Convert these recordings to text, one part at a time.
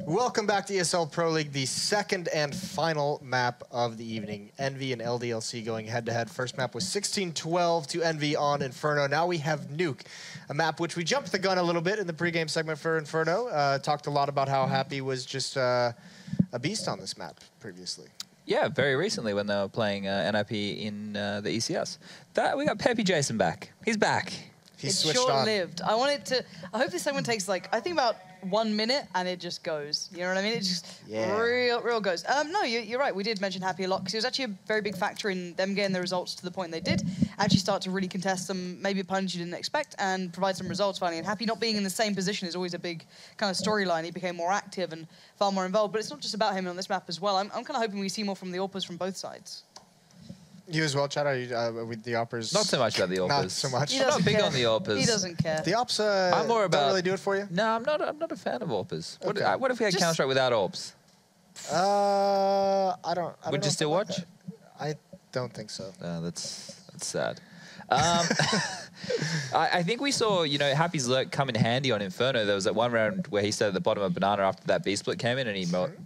Welcome back to ESL Pro League, the second and final map of the evening. Envy and LDLC going head-to-head. First map was 16-12 to Envy on Inferno. Now we have Nuke, a map which we jumped the gun a little bit in the pregame segment for Inferno. Talked a lot about how Happy was just a beast on this map previously. Yeah, very recently when they were playing NIP in the ECS. We got Peppy Jason back. He's back. He's switched on. Short-lived. I hope this segment takes I think about 1 minute and it just goes. You know what I mean? It just real goes. No, you're right. We did mention Happy a lot because it was actually a very big factor in them getting the results to the point they did. Actually start to really contest some maybe opponents you didn't expect and provide some results finally. And Happy not being in the same position is always a big kind of storyline. He became more active and far more involved. But it's not just about him on this map as well. I'm kind of hoping we see more from the AWPers from both sides. You as well, Chad? Are you with the AWPers? Not so much about the AWPers. Not so much. I'm not big on the AWPers. He doesn't care. The AWPs I'm more about, don't really do it for you? No, I'm not a fan of AWPers. Okay. What if we had Counter-Strike without AWPs? I don't Would you still watch? I don't think so. That's sad. I think we saw, Happy's lurk come in handy on Inferno. There was that one round where he stayed at the bottom of Banana after that B split came in and he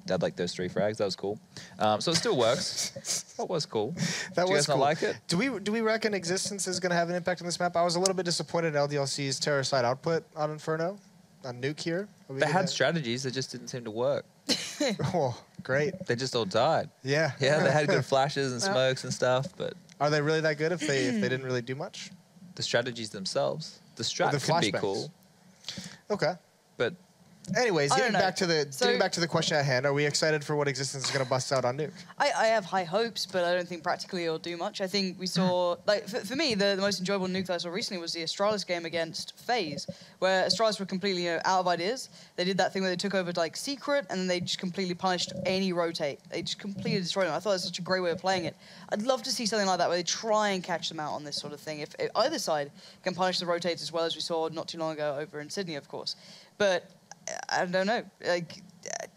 had like those 3 frags. That was cool. So it still works. That was cool. That do you guys cool. not like it? Do we reckon Existence is going to have an impact on this map? I was a little bit disappointed in LDLC's terror side output on Inferno, on Nuke here. They had strategies that just didn't seem to work. Oh, great. They just all died. Yeah. Yeah, they had good flashes and smokes and stuff, but... Are they really that good if they didn't really do much? The strategies themselves. The strat could be cool. Okay. But anyways, getting back to the question at hand, are we excited for what Existence is going to bust out on Nuke? I have high hopes, but I don't think practically it'll do much. I think we saw, for me, the most enjoyable Nuke that I saw recently was the Astralis game against FaZe, where Astralis were completely out of ideas. They did that thing where they took over Secret, and then they just completely punished any rotate. They just completely destroyed them. I thought it was such a great way of playing it. I'd love to see something like that where they try and catch them out on this sort of thing. If either side can punish the rotates as well as we saw not too long ago over in Sydney, of course. But I don't know.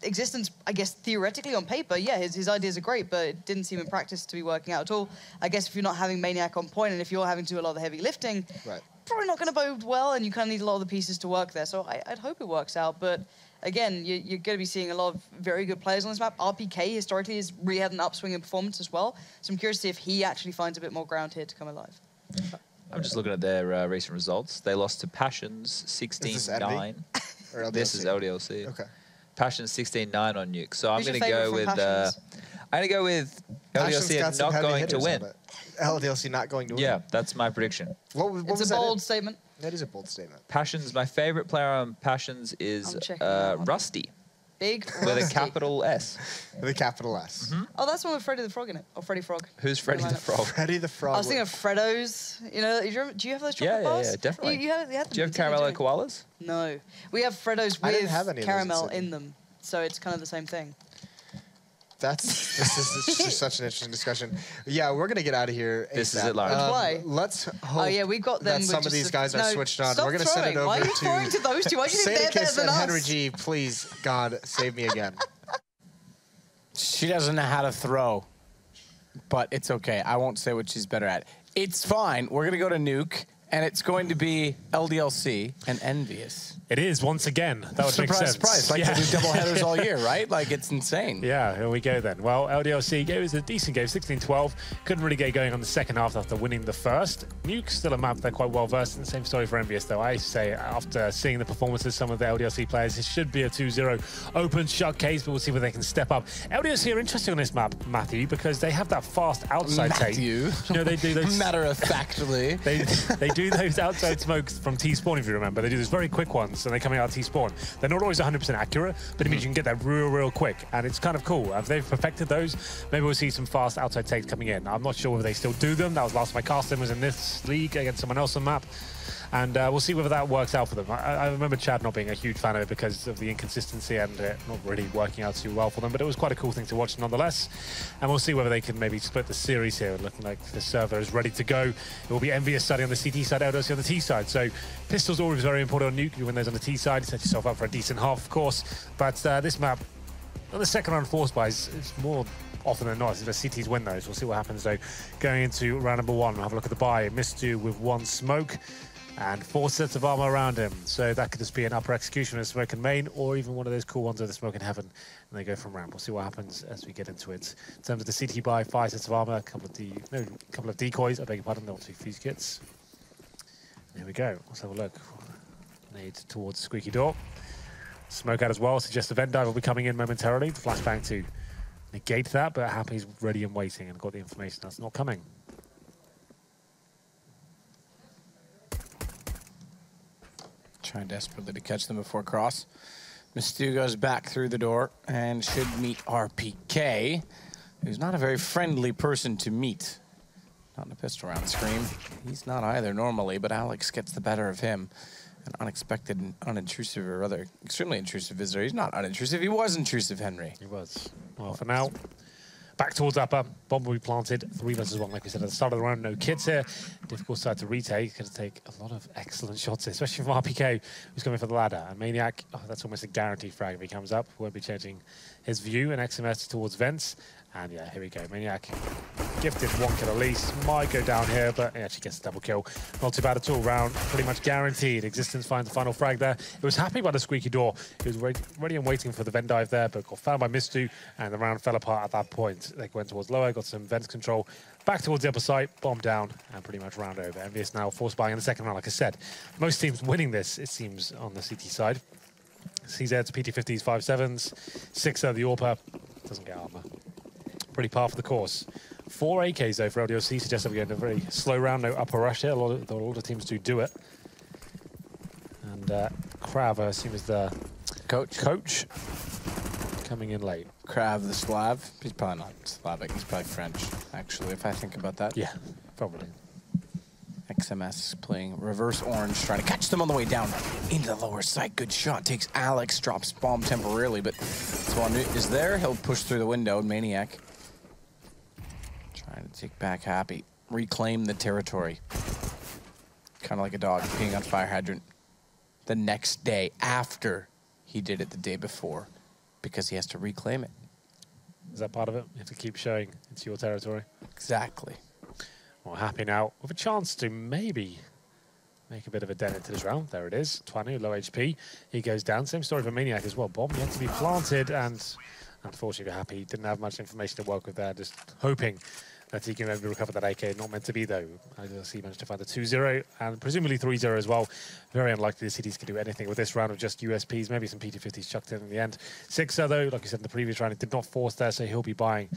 Existence, I guess, theoretically on paper, yeah, his ideas are great, but it didn't seem in practice to be working out at all. I guess if you're not having Maniac on point and if you're having to do a lot of the heavy lifting, probably not going to bode well, and you kind of need a lot of the pieces to work there. So I'd hope it works out, but again, you're going to be seeing a lot of very good players on this map. RPK historically has really had an upswing in performance as well, so I'm curious to see if he actually finds a bit more ground here to come alive. I'm just looking at their recent results. They lost to Passions 16-9. This is LDLC. Okay. Passions 16-9 on Nuke. So I'm going to go with LDLC not going to win. LDLC not going to win. Yeah, that's my prediction. What it's a bold statement. That is a bold statement. Passions, my favorite player on Passions is Rusty. Big with a capital S. With a capital S. Mm-hmm. Oh, that's one with Freddy the Frog in it. Or Freddy Frog. Who's Freddy the Frog? Freddy the Frog. I was thinking of Freddo's. You know, do you have those chocolate bars? Yeah, definitely. You have do you have caramello koalas? No. We have Freddo's with caramel in them. So it's kind of the same thing. This is just such an interesting discussion. Yeah, we're gonna get out of here. This is it, Lauren. Why? Let's hope we got them that some of these guys are switched on. We're gonna send it over Why are you throwing to those two? Why do you think they're better than and us? Henry G, please, God, save me again. She doesn't know how to throw, but it's okay. I won't say what she's better at. It's fine. We're gonna go to Nuke, and it's going to be LDLC and EnVyUs. It is, once again. That would make sense. Surprise. Like they do double headers all year, right? Like, it's insane. Yeah, here we go then. Well, LDLC gave us a decent game, 16-12. Couldn't really get going on the second half after winning the first. Nuke still a map they're quite well versed in. Same story for EnVyUs, though. I say, after seeing the performances of some of the LDLC players, it should be a 2-0 open shot case, but we'll see whether they can step up. LDLC are interesting on this map, Matthew, because they have that fast outside take. You know, they do those... Matter-of-factly. They do those outside smokes from T-spawn, if you remember. They do those very quick ones, and they come out T-spawn. They're not always 100% accurate, but it means you can get that real quick, and it's kind of cool. If they've perfected those, maybe we'll see some fast outside takes coming in. I'm not sure whether they still do them. That was last time I cast them was in this league against someone else on map. And we'll see whether that works out for them. I remember Chad not being a huge fan of it because of the inconsistency and it not really working out too well for them, but it was quite a cool thing to watch nonetheless. And we'll see whether they can maybe split the series here, looking like the server is ready to go. It will be EnVyUs starting on the CT side, LDLC on the T side. So pistols always very important on Nuke. You win those on the T side, set yourself up for a decent half, of course. But this map, on the second round force buys, it's more often than not, the CTs win those. We'll see what happens though. Going into round number 1, we'll have a look at the buy. Mistu with 1 smoke. and 4 sets of armor around him. So that could just be an upper execution with Smoke and Main, or even one of those cool ones with the Smoke in Heaven, and they go from ramp. We'll see what happens as we get into it. In terms of the CT buy, 5 sets of armor, a couple of decoys, I beg your pardon, not 2 fuse kits. There we go. Let's have a look. Nade towards Squeaky Door. Smoke out as well. Suggests the vent dive will be coming in momentarily. The flashbang to negate that, but Happy's ready and waiting and got the information that's not coming. Trying desperately to catch them before cross. Mistu goes back through the door and should meet RPK, who's not a very friendly person to meet. Not in a pistol round scream. He's not either normally, but Alex gets the better of him. An unexpected and unintrusive, or rather extremely intrusive visitor. He's not unintrusive, he was intrusive, Henry. He was. Well, for now, back towards upper. Bomb will be planted. 3 versus 1, like we said at the start of the round. No kids here. Difficult side to retake. Going to take a lot of excellent shots here, especially from RPK, who's coming for the ladder. And Maniac, that's almost a guaranteed frag if he comes up. Won't be changing his view. And XMS towards vents. And yeah, here we go. Maniac, gifted 1 kill at least. Might go down here, but he actually gets a double kill. Not too bad at all. Round pretty much guaranteed. Existence finds the final frag there. It was Happy by the Squeaky Door. He was ready and waiting for the vent dive there, but got found by Mistu, and the round fell apart at that point. They went towards lower, got some vent control. Back towards the upper site, bomb down, and pretty much round over. EnVyUs now force buying in the second round, like I said. Most teams winning this, it seems, on the CT side. CZs, PT50s, 5.7s, 6 the AWPer. Doesn't get armor. Pretty par for the course. 4 AKs though for LDLC, suggests that we're getting a very slow round, no upper rush here. A lot of teams do it. And Krav, I assume, is the coach coming in late. Krav the Slav. He's probably not Slavic, he's probably French, actually, if I think about that. Yeah, probably. XMS playing reverse orange, trying to catch them on the way down into the lower side. Good shot. Takes Alex, drops bomb temporarily, but Swan is there. He'll push through the window. Maniac trying to take back Happy. Reclaim the territory. Kind of like a dog peeing on fire hydrant the next day after he did it the day before, because he has to reclaim it. Is that part of it? You have to keep showing it's your territory. Exactly. Well, Happy now with a chance to maybe make a bit of a dent into this round. There it is. Twanu, low HP. He goes down. Same story for Maniac as well. Bomb yet to be planted, and unfortunately for Happy, didn't have much information to work with there. Just hoping that he can maybe recover that AK. Not meant to be, though. LDLC managed to find the 2-0 and presumably 3-0 as well. Very unlikely the cities can do anything with this round of just USPs. Maybe some PT50s chucked in the end. 6-0, though, like you said in the previous round, it did not force there, so he'll be buying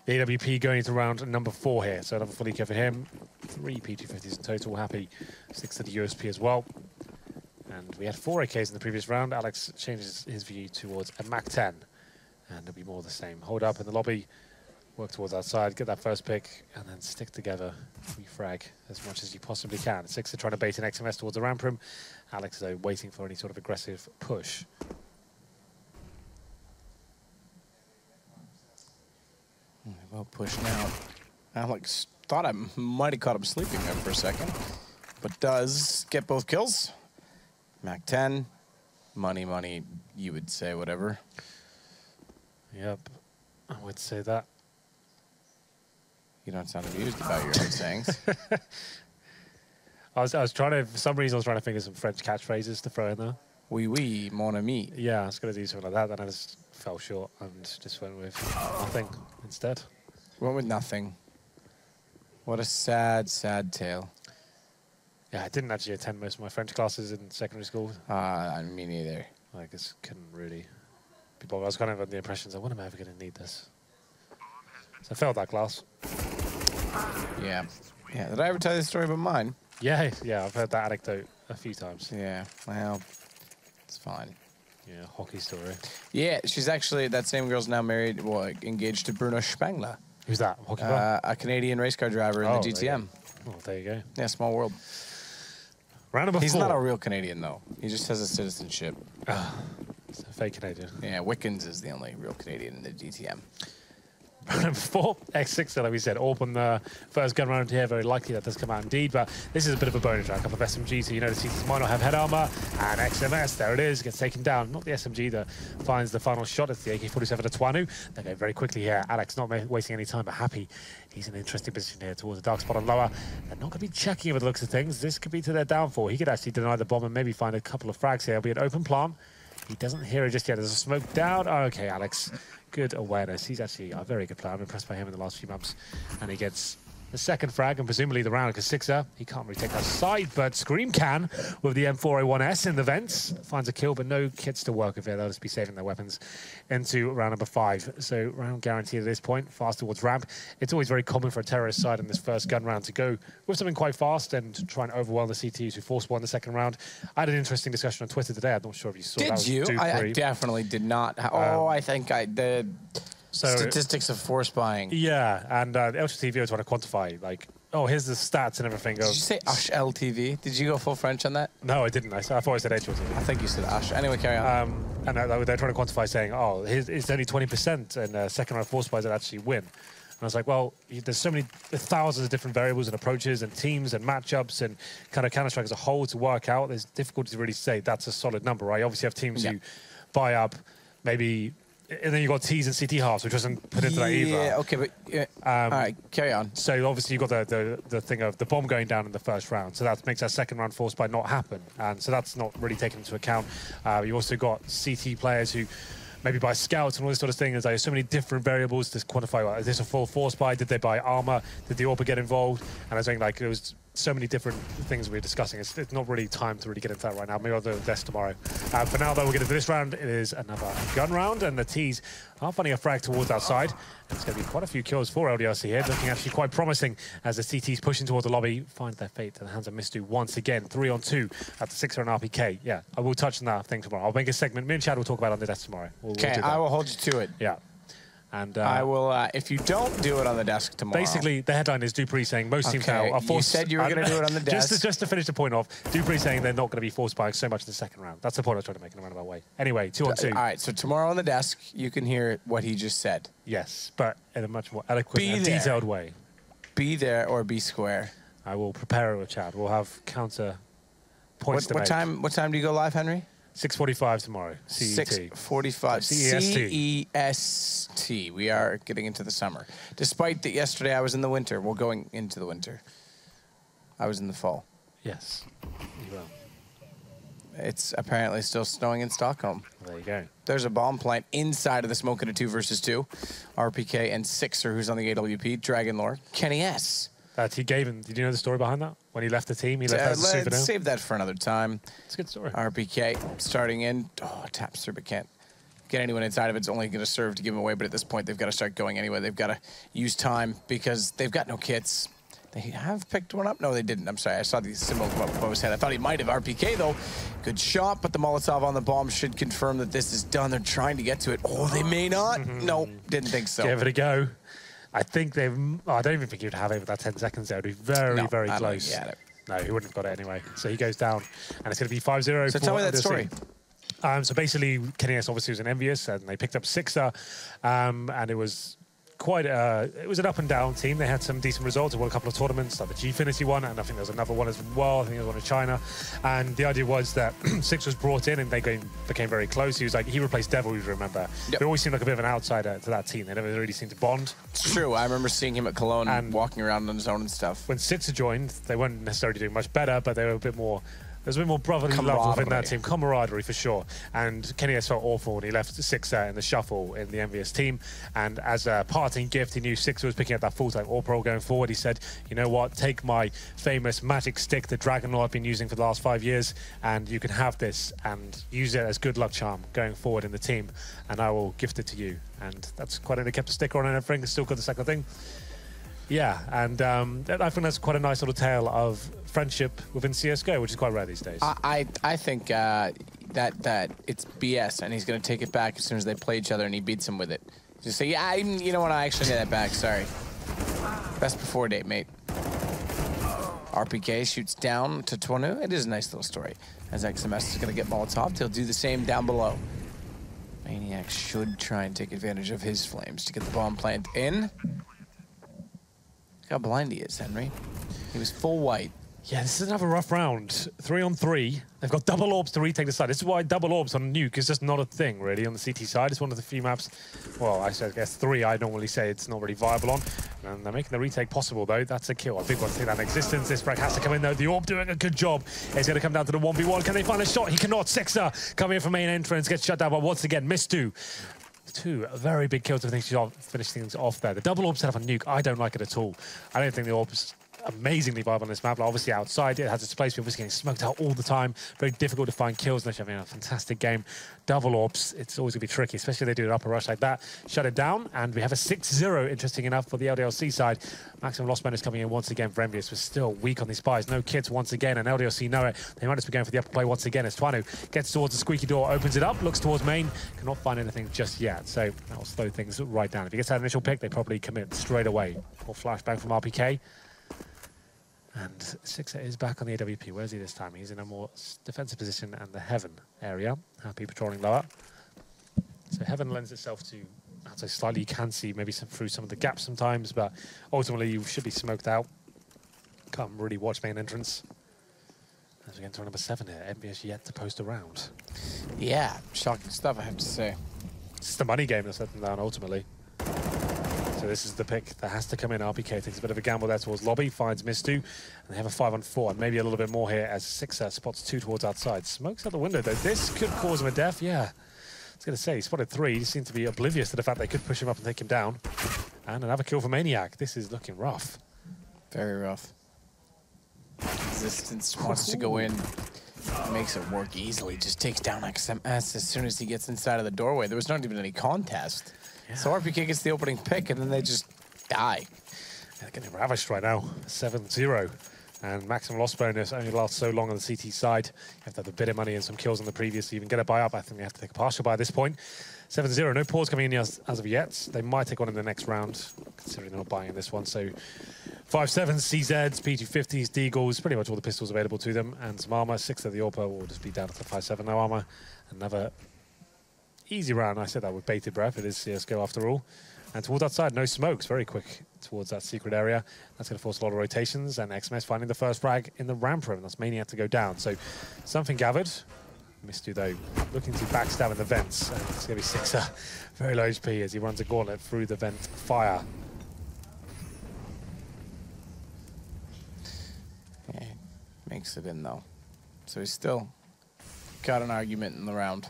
the AWP going into round number 4 here. So another fully cover for him. 3 PT50s in total. Happy 6 to the USP as well. And we had 4 AKs in the previous round. Alex changes his view towards a Mac 10. And it'll be more the same. Hold up in the lobby. Work towards outside. Get that first pick. And then stick together. Refrag as much as you possibly can. 6 are trying to bait an XMS towards the ramp room. Alex, though, waiting for any sort of aggressive push. Well pushed now. Alex thought I might have caught him sleeping there for a second, but does get both kills. Mac 10, money, you would say, whatever. Yep, I would say that. You don't sound amused about your own sayings. I was trying to, for some reason, I was trying to think of some French catchphrases to throw in there. Oui, mon ami. Yeah, I was going to do something like that, then I just fell short and just went with nothing instead. Went with nothing. What a sad, sad tale. Yeah, I didn't actually attend most of my French classes in secondary school. Me neither. I just couldn't really be bothered. I was kind of under the impression that when am I ever going to need this? So I failed that class. Yeah. Yeah, did I ever tell you the story about mine? Yeah, I've heard that anecdote a few times. Yeah, well, it's fine. Yeah, hockey story. Yeah, she's actually, that same girl's now married, well, engaged to Bruno Spengler. Who's that? Hockey player? A Canadian race car driver in the GTM. There you go. Yeah, small world. Round number 4. He's not a real Canadian, though. He just has a citizenship. It's a fake Canadian. Yeah, Wickens is the only real Canadian in the GTM. Round number 4, X6, like we said, AWP on the first gun round here. Very likely that does come out indeed, but this is a bit of a bonus round. A couple of SMGs, so you know the CTs might not have head armor. And XMS, there it is, gets taken down. Not the SMG that finds the final shot. It's the AK-47 to Twanu. They go very quickly here. Alex not wasting any time, but Happy. He's in an interesting position here towards the dark spot on lower. They're not going to be checking with the looks of things. This could be to their downfall. He could actually deny the bomb and maybe find a couple of frags here. It'll be an open plant. He doesn't hear it just yet. There's a smoke down. Oh, okay, Alex. Good awareness. He's actually a very good player. I'm impressed by him in the last few months. And he gets the second frag and presumably the round because Sixer, he can't really take that side, but Scream can with the M4A1S in the vents. Finds a kill, but no kits to work with here. They'll just be saving their weapons into round number 5. So round guaranteed at this point, fast towards ramp. It's always very common for a terrorist side in this first gun round to go with something quite fast and try and overwhelm the CTs who force one the second round. I had an interesting discussion on Twitter today. I'm not sure if you saw that. Did you? I definitely did not. I think the statistics of force buying. Yeah, and LTV was trying to quantify, like, oh, here's the stats and everything. Did you say Ush LTV? Did you go full French on that? No, I didn't. I thought I said HLTV. I think you said Ush. Anyway, carry on. And they're trying to quantify, saying, oh, it's only 20% in second round force buys that actually win. And I was like, well, there's so many thousands of different variables and approaches and teams and matchups and kind of Counter-Strike as a whole to work out. There's difficulty to really say that's a solid number, right? You obviously have teams who buy up maybe. And then you've got T's and CT halves, which wasn't put into that either. Yeah, okay, but all right, carry on. So obviously you've got the thing of the bomb going down in the first round. So that makes that second round force buy not happen. And so that's not really taken into account. You also got CT players who maybe buy scouts and all this sort of thing. There's like so many different variables to quantify, well, is this a full force buy? Did they buy armor? Did the AWP get involved? And I was saying, like, there was so many different things we were discussing. It's not really time to really get into that right now. Maybe I'll do this tomorrow. For now, though, we'll get into this round. It is another gun round, and the T's are finding a frag towards outside. And it's going to be quite a few kills for LDLC here, looking actually quite promising as the CTs pushing towards the lobby find their fate at the hands of Mistu once again. 3-on-2 at the Sixer and RPK. Yeah, I will touch on that thing tomorrow. I'll make a segment. Me and Chad will talk about it on the desk tomorrow. Okay, I will hold you to it. Yeah. And I will, if you don't do it on the desk tomorrow. Basically, the headline is Dupree saying most teams now are forced. You said you were going to do it on the desk. Just to finish the point off, Dupree saying they're not going to be forced buying so much in the second round. That's the point I was trying to make in a roundabout way. Anyway, 2-on-2. All right, so tomorrow on the desk, you can hear what he just said. Yes, but in a much more eloquent and detailed way. Be there or be square. I will prepare it with Chad. We'll have counter points to make. What time do you go live, Henry? 6:45 tomorrow. CET. 6:45. CEST. We are getting into the summer. Despite that yesterday I was in the winter. We're going into the winter. I was in the fall. Yes. You will. It's apparently still snowing in Stockholm. There you go. There's a bomb plant inside of the smoke in a 2 versus 2. RPK and Sixer, who's on the AWP. Dragon Lore. Kenny S. He gave him. Did you know the story behind that? When he left the team, he left as a souvenir. Let's save that for another time. It's a good story. RPK starting in. Oh, taps through, but can't get anyone inside of it. It's only going to serve to give him away, but at this point, they've got to start going anyway. They've got to use time because they've got no kits. They have picked one up. No, they didn't. I'm sorry. I saw the symbol above his head. I thought he might have. RPK, though. Good shot, but the Molotov on the bomb should confirm that this is done. They're trying to get to it. Oh, they may not. No, didn't think so. Give it a go. I think they've. Oh, I don't even think he'd have it with that 10 seconds there. It'd be very, very close. No, he wouldn't have got it anyway. So he goes down, and it's going to be 5-0. So tell me that story. So basically, Kenny S obviously was an EnVyUs, and they picked up Sixer, and it was quite it was an up and down team. They had some decent results. They won a couple of tournaments, like the Gfinity one, and I think there was another one as well. I think there was one in China. And the idea was that Six was brought in, and they became very close. He replaced Devil, you remember. Yep. He always seemed like a bit of an outsider to that team. They never really seemed to bond. It's true. I remember seeing him at Cologne and walking around on his own and stuff. When Sitzer joined, they weren't necessarily doing much better, but they were a bit more. There's a bit more brotherly love within that team, camaraderie for sure. And Kenny S felt awful when he left Sixer in the shuffle in the EnVyUs team. And as a parting gift, he knew Sixer was picking up that full-time AWP role going forward. He said, you know what, take my famous magic stick, the Dragon Lore I've been using for the last 5 years, and you can have this and use it as good luck charm going forward in the team. And I will gift it to you. And that's quite it. They kept a sticker on and everything. Still got the second thing. Yeah, and I think that's quite a nice little tale of friendship within CSGO, which is quite rare these days. I think that it's BS, and he's going to take it back as soon as they play each other and he beats him with it. Just say, yeah, you know what, I actually get that back, sorry. Best before date, mate. RPK shoots down to Twanu. It is a nice little story. As XMS is going to get Molotov, he'll do the same down below. Maniac should try and take advantage of his flames to get the bomb plant in. Look how blind he is, Henry. He was full white. Yeah, this is another rough round. 3 on 3. They've got double orbs to retake the side. This is why double orbs on Nuke is just not a thing, really, on the CT side. It's one of the few maps, well, I guess 3 I normally say it's not really viable on. And they're making the retake possible, though. That's a kill. A big one to take that in existence. This frag has to come in, though. The orb doing a good job. It's going to come down to the 1v1. Can they find a shot? He cannot. Sixer coming in from main entrance. Gets shut down, but once again, Mistu. 2 very big kills to finish things off there. The double orb set up on Nuke, I don't like it at all. I don't think the orb's amazingly viable on this map. Like, obviously outside it has its place. We're obviously getting smoked out all the time. Very difficult to find kills unless you're having a fantastic game. Double orbs, it's always going to be tricky, especially if they do an upper rush like that. Shut it down, and we have a 6-0, interesting enough, for the LDLC side. Maximum loss bonus coming in once again for EnVyUs. We're still weak on these buys. No kits once again, and LDLC know it. They might just be going for the upper play once again as Twanu gets towards the squeaky door, opens it up, looks towards main, cannot find anything just yet. So that will slow things right down. If he gets that initial pick, they probably commit straight away. Or flashbang from RPK. And Sixer is back on the AWP. Where's he this time? He's in a more defensive position and the Heaven area. Happy patrolling lower. So Heaven lends itself to, I'd say slightly, you can see maybe through some of the gaps sometimes, but ultimately you should be smoked out. Can't really watch main entrance. As we get to number 7 here, EnVyUs yet to post a round. Yeah, shocking stuff, I have to say. It's the money game that's let them down ultimately. So this is the pick that has to come in. RPK takes a bit of a gamble there towards lobby, finds Mistu, and they have a 5 on 4, and maybe a little bit more here as Sixer spots 2 towards outside. Smokes out the window, though. This could cause him a death, yeah. I was going to say, he spotted 3. He seemed to be oblivious to the fact they could push him up and take him down. And another kill for Maniac. This is looking rough. Very rough. Resistance wants to go in. Makes it work easily. Just takes down XMS as soon as he gets inside of the doorway. There was not even any contest. Yeah. So RPK gets the opening pick, and then they just die. They're getting ravished right now. 7-0. And maximum loss bonus only lasts so long on the CT side. You have to have a bit of money and some kills on the previous to even get a buy up. I think they have to take a partial buy at this point. 7-0. No pause coming in as of yet. They might take one in the next round, considering they're not buying in this one. So 5.7 CZs, P250s, Deagles, pretty much all the pistols available to them, and some armor. 6 of the AWP will just be down to 5.7. No armor. Another easy round. I said that with bated breath. It is CSGO after all. And towards outside, no smokes. Very quick towards that secret area. That's going to force a lot of rotations. And XMS finding the first frag in the ramp room. That's Maniac to go down. So something gathered. Mistu, though, looking to backstab in the vents. And it's going to be Sixer. Very low HP as he runs a gauntlet through the vent fire. Yeah, makes it in, though. So he's still got an argument in the round.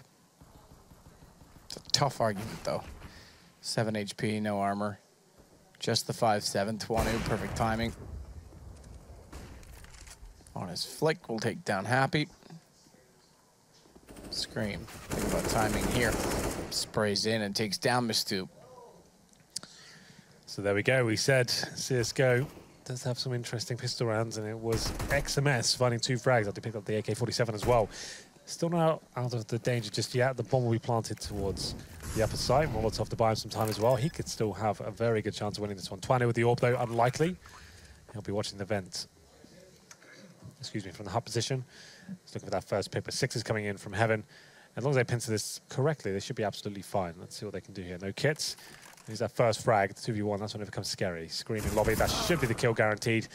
It's a tough argument, though. 7 HP, no armor. Just the 5.7, Twanu, perfect timing. On his flick, will take down Happy. Scream. Think about timing here. Sprays in and takes down Mistu. So there we go. We said CSGO does have some interesting pistol rounds, and it was XMS finding 2 frags after picked up the AK-47 as well. Still not out of the danger just yet. The bomb will be planted towards the upper side. Molotov to buy him some time as well. He could still have a very good chance of winning this one. Twanu with the AWP, though, unlikely. He'll be watching the vent. Excuse me, from the hut position. He's looking for that first pick, but 6 is coming in from Heaven. As long as they pincer this correctly, they should be absolutely fine. Let's see what they can do here. No kits. Here's that first frag, the 2v1. That's when it becomes scary. Screaming lobby. That should be the kill guaranteed.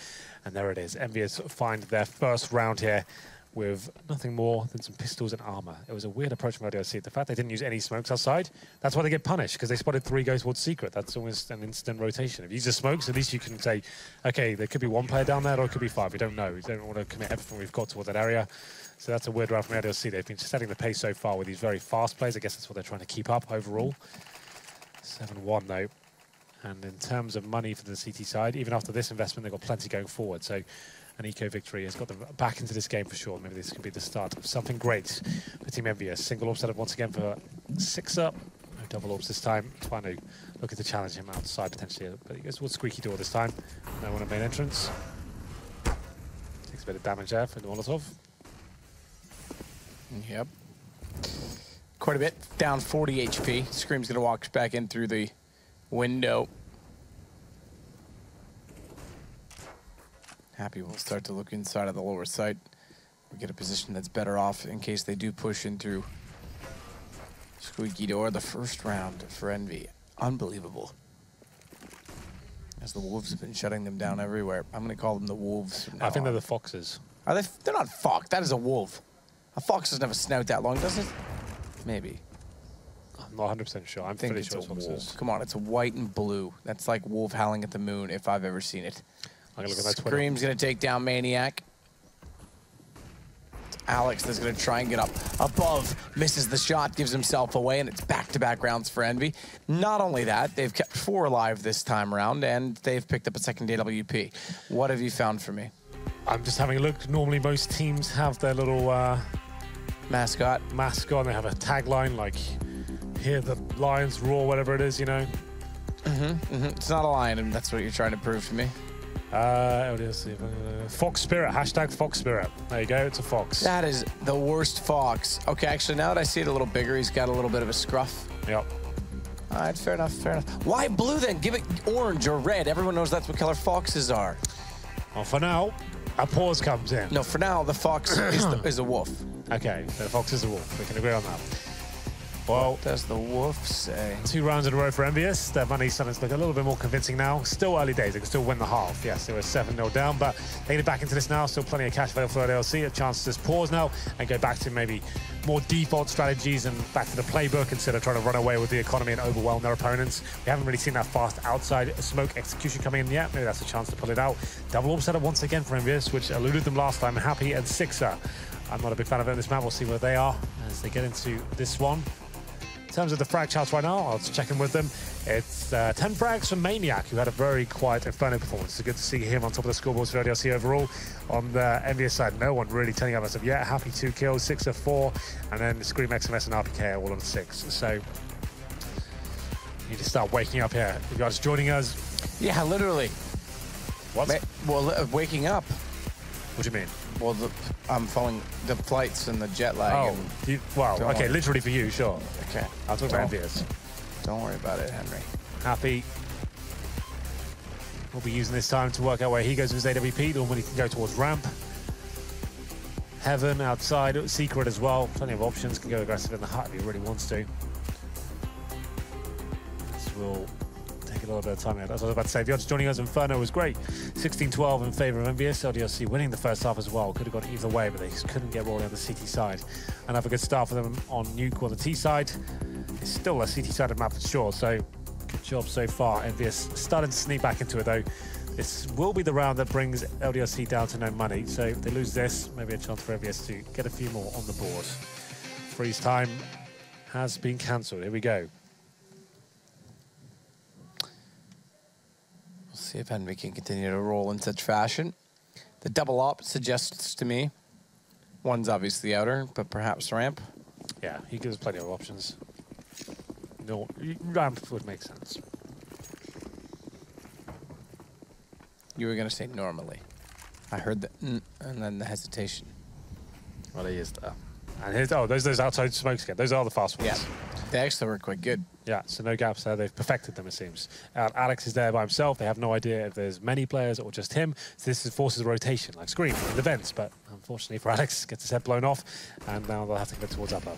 And there it is. EnVyUs find their first round here with nothing more than some pistols and armor. It was a weird approach from LDLC. The fact they didn't use any smokes outside, that's why they get punished, because they spotted 3 go towards secret. That's almost an instant rotation. If you use the smokes, at least you can say, okay, there could be 1 player down there, or it could be 5. We don't know. We don't want to commit everything we've got towards that area. So that's a weird round from LDLC. They've been setting the pace so far with these very fast plays. I guess that's what they're trying to keep up overall. 7-1 though. And in terms of money for the CT side, even after this investment, they've got plenty going forward. So an eco victory has got them back into this game for sure. Maybe this could be the start of something great for Team EnVyUs. Single orb setup once again for Sixer. No double orbs this time. Twanu looking to challenge him outside potentially, but he goes towards squeaky door this time. No one at main entrance. Takes a bit of damage there for the Molotov. Yep. Quite a bit. Down 40 HP. Scream's going to walk back in through the window. Happy will start to look inside of the lower site. We get a position that's better off in case they do push in through Squeaky door, the first round for Envy. Unbelievable. As the Wolves have been shutting them down everywhere. I'm going to call them the Wolves from now I think they're on. the Foxes. Are they? They're not fox. That is a wolf. A fox doesn't have a snout that long, does it? Maybe. I'm not 100% sure. I'm I think pretty it's sure a it's Foxes. wolf. Come on, it's a white and blue. That's like wolf howling at the moon if I've ever seen it. I'm going to look at that Twitter. Scream's going to take down Maniac. Alex is going to try and get up above, misses the shot, gives himself away, and it's back-to-back rounds for Envy. Not only that, they've kept 4 alive this time around, and they've picked up a second AWP. What have you found for me? I'm just having a look. Normally, most teams have their little Mascot. mascot. They have a tagline like, "Hear the lions roar," whatever it is, you know. It's not a lion, and that's what you're trying to prove to me. LDLC, Fox Spirit. Hashtag Fox Spirit. There you go. It's a fox. That is the worst fox. Okay, actually, now that I see it a little bigger, he's got a little bit of a scruff. Yep. All right, fair enough, fair enough. Why blue then? Give it orange or red. Everyone knows that's what color foxes are. Well, for now, a pause comes in. No, for now, the fox is a wolf. Okay, the fox is a wolf. We can agree on that. Well, What does the wolf say? 2 rounds in a row for EnVyUs. Their money's starting to look a little bit more convincing now. Still early days. They can still win the half. Yes, they were 7-0 down, but they get back into this now. Still plenty of cash available for LDLC. A chance to just pause now and go back to maybe more default strategies and back to the playbook instead of trying to run away with the economy and overwhelm their opponents. We haven't really seen that fast outside smoke execution coming in yet. Maybe that's a chance to pull it out. Double up setup once again for EnVyUs, which eluded them last time. Happy and Sixer. I'm not a big fan of it in this map. We'll see where they are as they get into this one. In terms of the frag charts right now, I'll just check in with them. It's 10 frags from Maniac, who had a very quiet Inferno performance. It's good to see him on top of the scoreboards for LDLC overall. On the EnVyUs side, no one really turning up as of yet. Happy 2 kills, 6 of 4, and then Scream, XMS, and RPK are all on 6. So you need to start waking up here. You guys joining us? Yeah, literally. What? Waking up. What do you mean? Well, I'm following the flights and the jet lag. Oh, wow. Don't Okay, worry. literally for you, sure. Okay. I'll talk about EnVyUs. Don't worry about it, Henry. Happy. We'll be using this time to work out where he goes with his AWP. Normally he can go towards ramp. Heaven outside, Secret as well. Plenty of options. Can go aggressive in the hut if he really wants to. This will take a little bit of time here. That's what I was about to say. The odds joining us, Inferno was great. 16-12 in favor of EnVyUs. LDLC winning the first half as well. Could have gone either way, but they just couldn't get rolling on the CT side. Another good start for them on Nuke on the T side. It's still a CT-sided map for sure, so good job so far. EnVyUs starting to sneak back into it though. This will be the round that brings LDLC down to no money, so if they lose this, maybe a chance for EnVyUs to get a few more on the board. Freeze time has been cancelled. Here we go. We'll see if Henry can continue to roll in such fashion. The double op suggests to me, one's obviously outer, but perhaps ramp. Yeah, he gives plenty of options. No, ramp would make sense. You were going to say normally. I heard the and then the hesitation. Well, he is there. And here's, oh, those outside smokes again. Those are the fast ones. Yeah, they actually were quite good. Yeah, so no gaps there. They've perfected them, it seems. Alex is there by himself. They have no idea if there's many players or just him. So this forces a rotation, like Scream in the vents. But unfortunately for Alex, gets his head blown off. And now they'll have to go towards upper.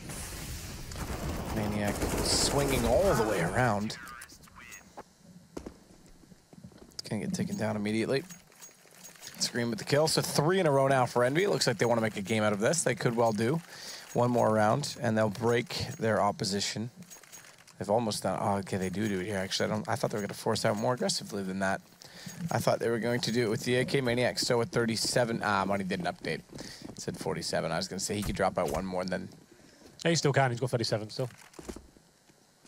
Maniac swinging all the way around. It's going to get taken down immediately. Scream with the kill. So 3 in a row now for Envy. It looks like they want to make a game out of this. They could well do. One more round, and they'll break their opposition. They've almost done. Oh, okay, they do it here. Actually, I thought they were going to force out more aggressively than that. I thought they were going to do it with the AK. Maniac still with 37. Money didn't update. It said 47. I was going to say he could drop out one more, and then Yeah, he still can. He's got 37 still.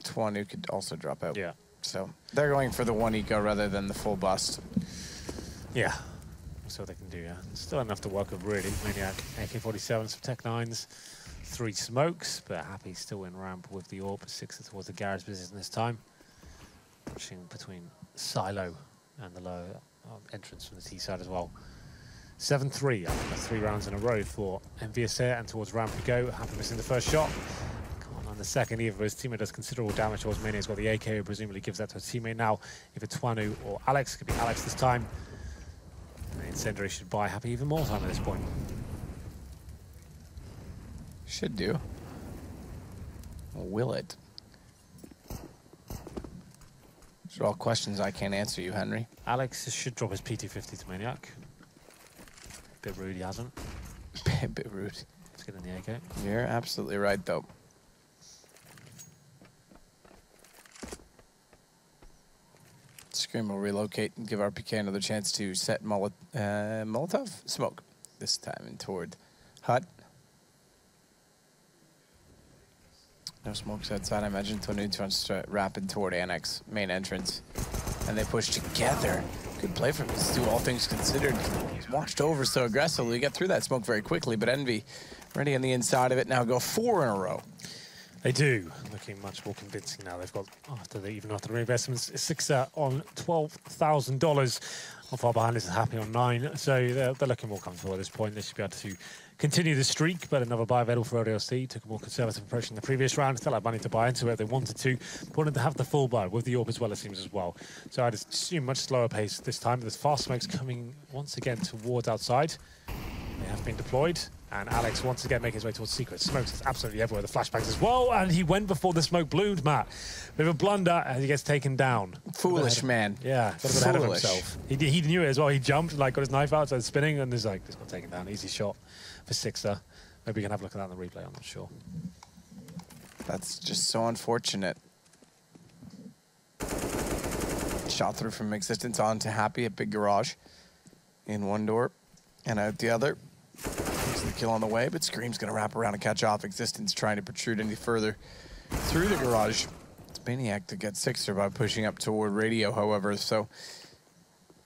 20 could also drop out. Yeah. So they're going for the 1 eco rather than the full bust. Yeah. That's what they can do, yeah. Still enough to work with, really. Maniac, AK-47s, some Tech 9s, 3 smokes, but Happy still in ramp with the AWP, 6 towards the garage position this time. Pushing between Silo and the low entrance from the T side as well. 7-3, 3 rounds in a row for EnVyUs here, and towards ramp we go. Happy missing the first shot. Can't on the second either, his teammate does considerable damage towards Maniac's got the AK, who presumably gives that to his teammate now. If it's Twanu or Alex, could be Alex this time. And Incendiary should buy Happy even more time at this point. Should do. Will it? These are all questions I can't answer you, Henry. Alex should drop his PT50 to Maniac. Bit rude he hasn't. Bit rude. Let's get in the AK. You're absolutely right, though. Scream will relocate and give RPK another chance to set Molotov smoke. This time in toward Hut. No smokes outside, I imagine. Tony wants to rapid toward Annex, main entrance. And they push together. Good play from these two, all things considered. He's watched over so aggressively. Get through that smoke very quickly, but Envy ready on the inside of it. Now go 4 in a row. They do. Looking much more convincing now. They've got, after the reinvestments, 6 on $12,000. Not far behind is Happy on 9. So they're looking more comfortable at this point. They should be able to continue the streak, but another buy available for LDLC. Took a more conservative approach in the previous round. Still had money to buy into it. They wanted to. Wanted to have the full buy with the AWP as well, it seems, as well. So I'd assume much slower pace this time. There's fast smokes coming once again towards outside. They have been deployed. And Alex once again making his way towards Secret. Smokes is absolutely everywhere. The flashbangs as well. And he went before the smoke bloomed, Matt. Bit of a blunder as he gets taken down. Foolish, man. Yeah, got a bit ahead of himself. He knew it as well. He jumped, like got his knife out, started spinning, and he's like, just got taken down. Easy shot for Sixer. Maybe we can have a look at that in the replay. I'm not sure. That's just so unfortunate. Shot through from Existence onto Happy at Big Garage. In one door and out the other. The kill on the way, but Scream's gonna wrap around and catch off. Existence trying to protrude any further through the garage. It's Maniac to get Sixer by pushing up toward Radio, however, so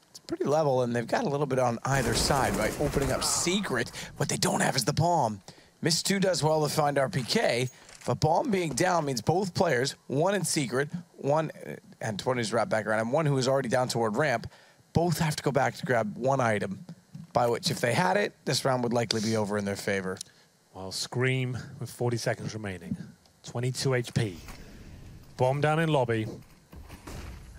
it's pretty level, and they've got a little bit on either side by opening up Secret. What they don't have is the bomb. Miss 2 does well to find RPK, but bomb being down means both players, one in Secret, one, and 20's wrapped back around, and one who is already down toward ramp, both have to go back to grab one item. By which, if they had it, this round would likely be over in their favor. Well, Scream with 40 seconds remaining. 22 HP. Bomb down in lobby.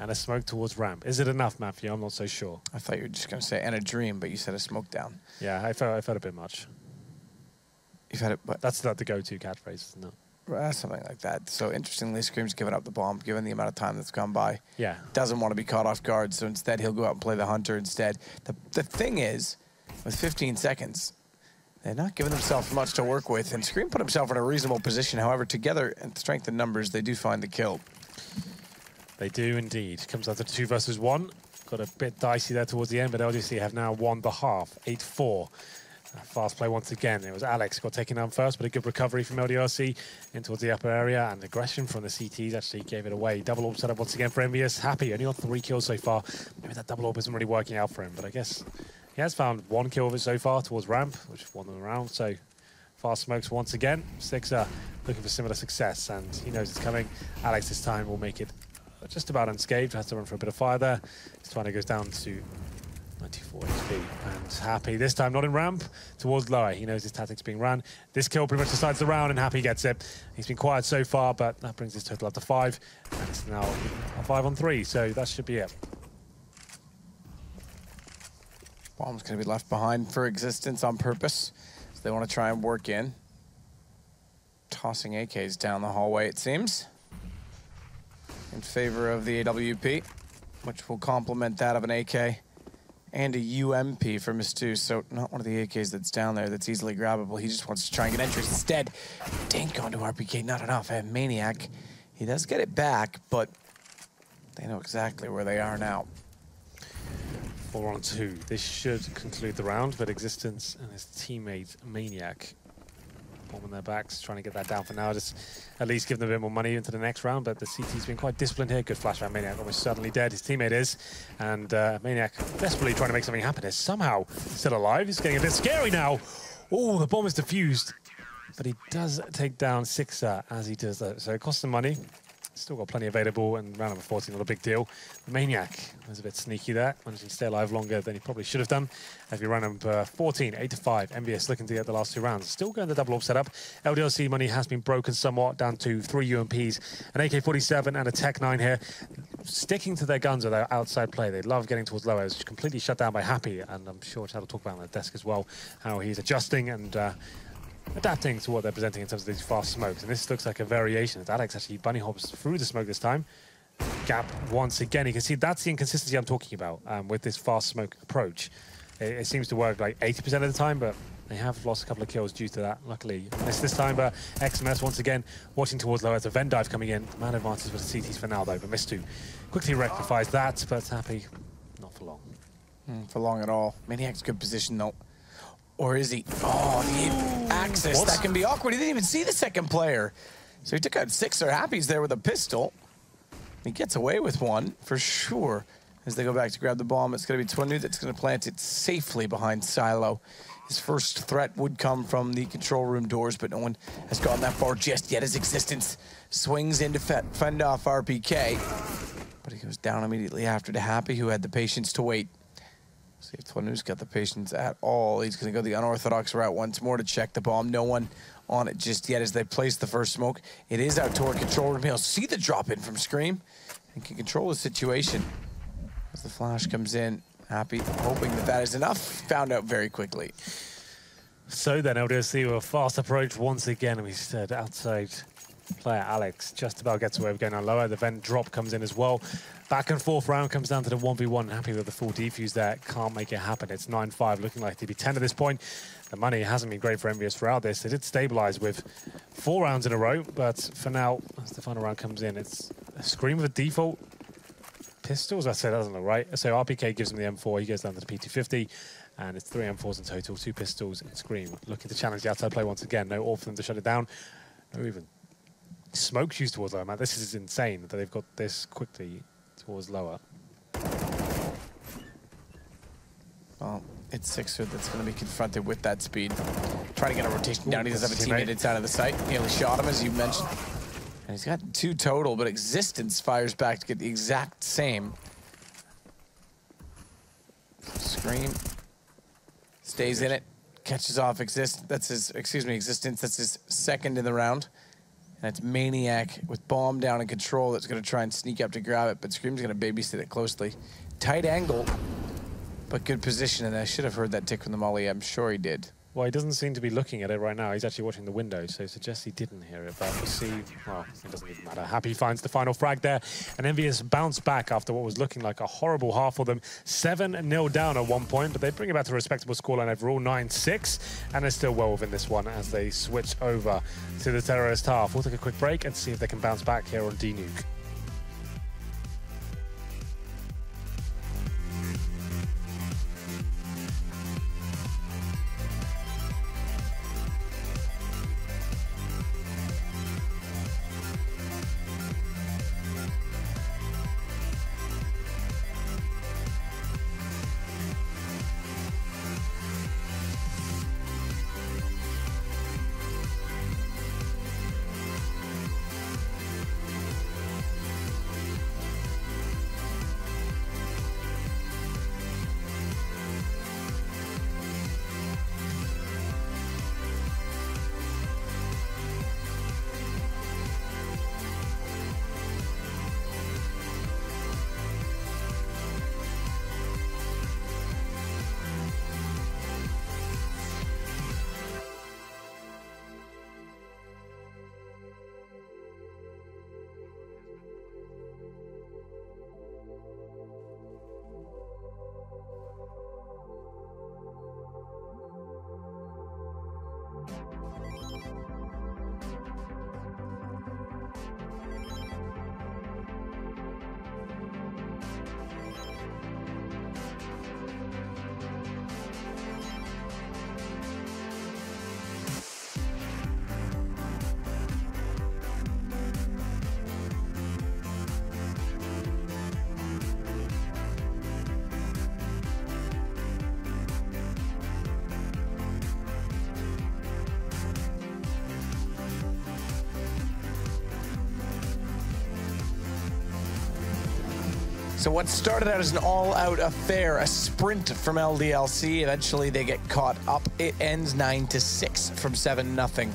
And a smoke towards ramp. Is it enough, Matthew? I'm not so sure. I thought you were just going to say, and a dream, but you said a smoke down. Yeah, I felt a bit much. You've had it, but... That's not the go-to catchphrase, isn't it? Something like that. So, interestingly, Scream's given up the bomb, given the amount of time that's gone by. Yeah. Doesn't want to be caught off guard, so instead he'll go out and play the Hunter instead. The thing is, with 15 seconds, they're not giving themselves much to work with, and Scream put himself in a reasonable position. However, together, and strength in numbers, they do find the kill. They do indeed. Comes down to 2 versus 1. Got a bit dicey there towards the end, but LDC have now won the half, 8-4. Fast play once again. It was Alex got taken down first, but a good recovery from LDLC in towards the upper area, and aggression from the CTs actually gave it away. Double orb set up once again for EnVyUs. Happy, only on 3 kills so far. Maybe that double orb isn't really working out for him, but I guess he has found 1 kill of it so far towards ramp, which won them around. So fast smokes once again. Sixer looking for similar success, and he knows it's coming. Alex this time will make it just about unscathed. Has to run for a bit of fire there. His 20 goes down to 94 HP, and Happy this time not in ramp, towards lower. He knows his tactics being ran. This kill pretty much decides the round, and Happy gets it. He's been quiet so far, but that brings his total up to 5, and it's now a 5 on 3, so that should be it. Bomb's going to be left behind for Existence on purpose, so they want to try and work in. Tossing AKs down the hallway, it seems, in favor of the AWP, which will complement that of an AK. And a UMP for Miss 2, so not one of the AKs that's down there that's easily grabbable. He just wants to try and get entries instead. Dink going to RPK, not enough. And Maniac, he does get it back, but they know exactly where they are now. 4 on 2. This should conclude the round, but Existence and his teammate Maniac bomb on their backs, trying to get that down for now. Just at least give them a bit more money into the next round, but the CT's been quite disciplined here. Good flash around Maniac, almost certainly dead. His teammate is, and Maniac desperately trying to make something happen. Is somehow still alive. He's getting a bit scary now. Oh, the bomb is defused, but he does take down Sixer as he does that. So it costs him money. Still got plenty available, and round number 14, not a big deal. The Maniac was a bit sneaky there, managing to stay alive longer than he probably should have done. As we round number 14, 8-5, EnVyUs looking to get the last 2 rounds. Still going the double orb setup. LDLC money has been broken somewhat, down to 3 UMPs, an AK-47 and a Tech 9 here. Sticking to their guns with their outside play. They love getting towards lower. It's completely shut down by Happy, and I'm sure Chad will talk about on the desk as well, how he's adjusting and adapting to what they're presenting in terms of these fast smokes. And this looks like a variation as Alex actually bunny hops through the smoke this time. Gap once again. You can see that's the inconsistency I'm talking about with this fast smoke approach. It seems to work like 80% of the time, but they have lost a couple of kills due to that. Luckily, missed this time, but XMS once again watching towards low as a Venn dive coming in. Man advances with the CTs for now though, but missed two. Quickly rectifies that, but happy not for long. For long at all. Maniac's good position though. Or is he? Oh, the axis. What? That can be awkward. He didn't even see the second player. So he took out 6 or Happy's there with a pistol. He gets away with one for sure. As they go back to grab the bomb, it's going to be Twanu that's going to plant it safely behind Silo. His first threat would come from the control room doors, but no one has gone that far just yet. His existence swings in to fend off RPK, but he goes down immediately after to Happy, who had the patience to wait. See if Twanu's got the patience at all. He's going to go the unorthodox route once more to check the bomb. No one on it just yet as they place the first smoke. It is out toward control room. He'll see the drop in from Scream and can control the situation. As the flash comes in, Happy, hoping that that is enough, found out very quickly. So then LDLC with a fast approach once again, and we said outside player Alex just about gets away with going on lower. The vent drop comes in as well. Back and forth round comes down to the 1v1. Happy with the full defuse there. Can't make it happen. It's 9-5, looking like to be 10 at this point. The money hasn't been great for EnVyUs throughout this. They did stabilize with 4 rounds in a row, but for now, as the final round comes in, it's a Scream with a default. Pistols, I said that doesn't look right. So RPK gives him the M4, he goes down to the P250, and it's 3 M4s in total, 2 pistols and Scream. Looking to challenge the outside play once again. No AWP for them to shut it down. No even smoke used towards lower, man. This is insane that they've got this quickly towards lower. Well, it's Sixer that's going to be confronted with that speed. Trying to get a rotation down. He does have a teammate inside of the site. Nearly shot him, as you mentioned. And he's got 2 total, but Existence fires back to get the exact same. Scream stays in it, catches off Existence. That's his second in the round. And it's Maniac with bomb down in control that's going to try and sneak up to grab it, but Scream's going to babysit it closely. Tight angle, but good position, and I should have heard that tick from the molly. I'm sure he did. Well, he doesn't seem to be looking at it right now. He's actually watching the window, so it suggests he didn't hear it. But we'll see. Well, it doesn't even matter. Happy finds the final frag there. And EnVyUs bounced back after what was looking like a horrible half for them. 7-0 down at one point, but they bring it back to a respectable scoreline overall, 9-6. And they're still well within this one as they switch over to the terrorist half. We'll take a quick break and see if they can bounce back here on D-Nuke. So what started out as an all-out affair, a sprint from LDLC, eventually they get caught up. It ends 9-6 from 7-0.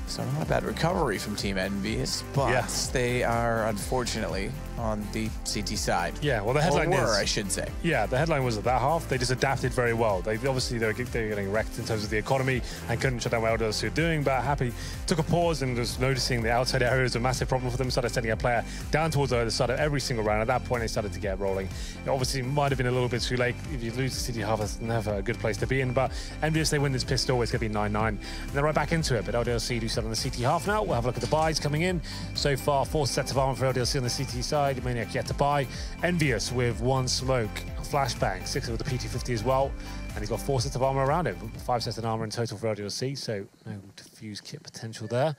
So not a bad recovery from Team EnVyUs, but they are unfortunately on the CT side. Yeah, well, the headline or were, is... I should say. Yeah, the headline was at that half. They just adapted very well. They obviously they were getting wrecked in terms of the economy and couldn't shut down what LDLC were doing. But Happy took a pause and was noticing the outside area was a massive problem for them. Started sending a player down towards the other side of every single round. At that point, they started to get rolling. It obviously might have been a little bit too late. If you lose the CT half, that's never a good place to be in. But EnVyUs, they win this pistol. It's going to be 9-9, and they're right back into it. But LDLC do start on the CT half now. We'll have a look at the buys coming in. So far, 4 sets of armor for LDLC on the CT side. Maniac yet to buy. EnVyUs with 1 smoke, flashbang, 6 with the P250 as well, and he's got 4 sets of armor around him. 5 sets of armor in total for LDLC, so no diffuse kit potential there.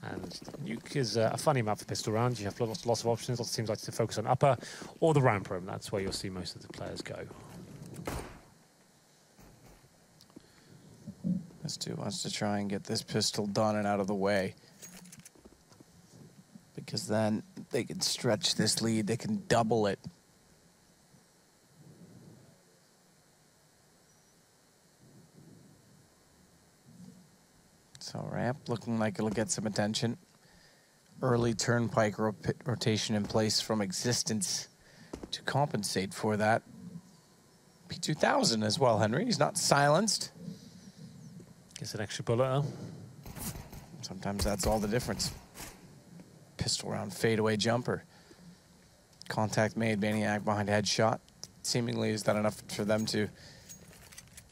And Nuke is a funny map for pistol rounds. You have lots of options. Lots of teams like to focus on upper or the ramp room. That's where you'll see most of the players go. This dude wants to try and get this pistol done and out of the way, because then they can stretch this lead. They can double it. So ramp looking like it'll get some attention. Early turnpike rotation in place from Existence to compensate for that. P2000 as well, Henry. He's not silenced. Gets an extra bullet, huh? Sometimes that's all the difference. Pistol round fadeaway jumper. Contact made, Maniac behind headshot. Seemingly, is that enough for them to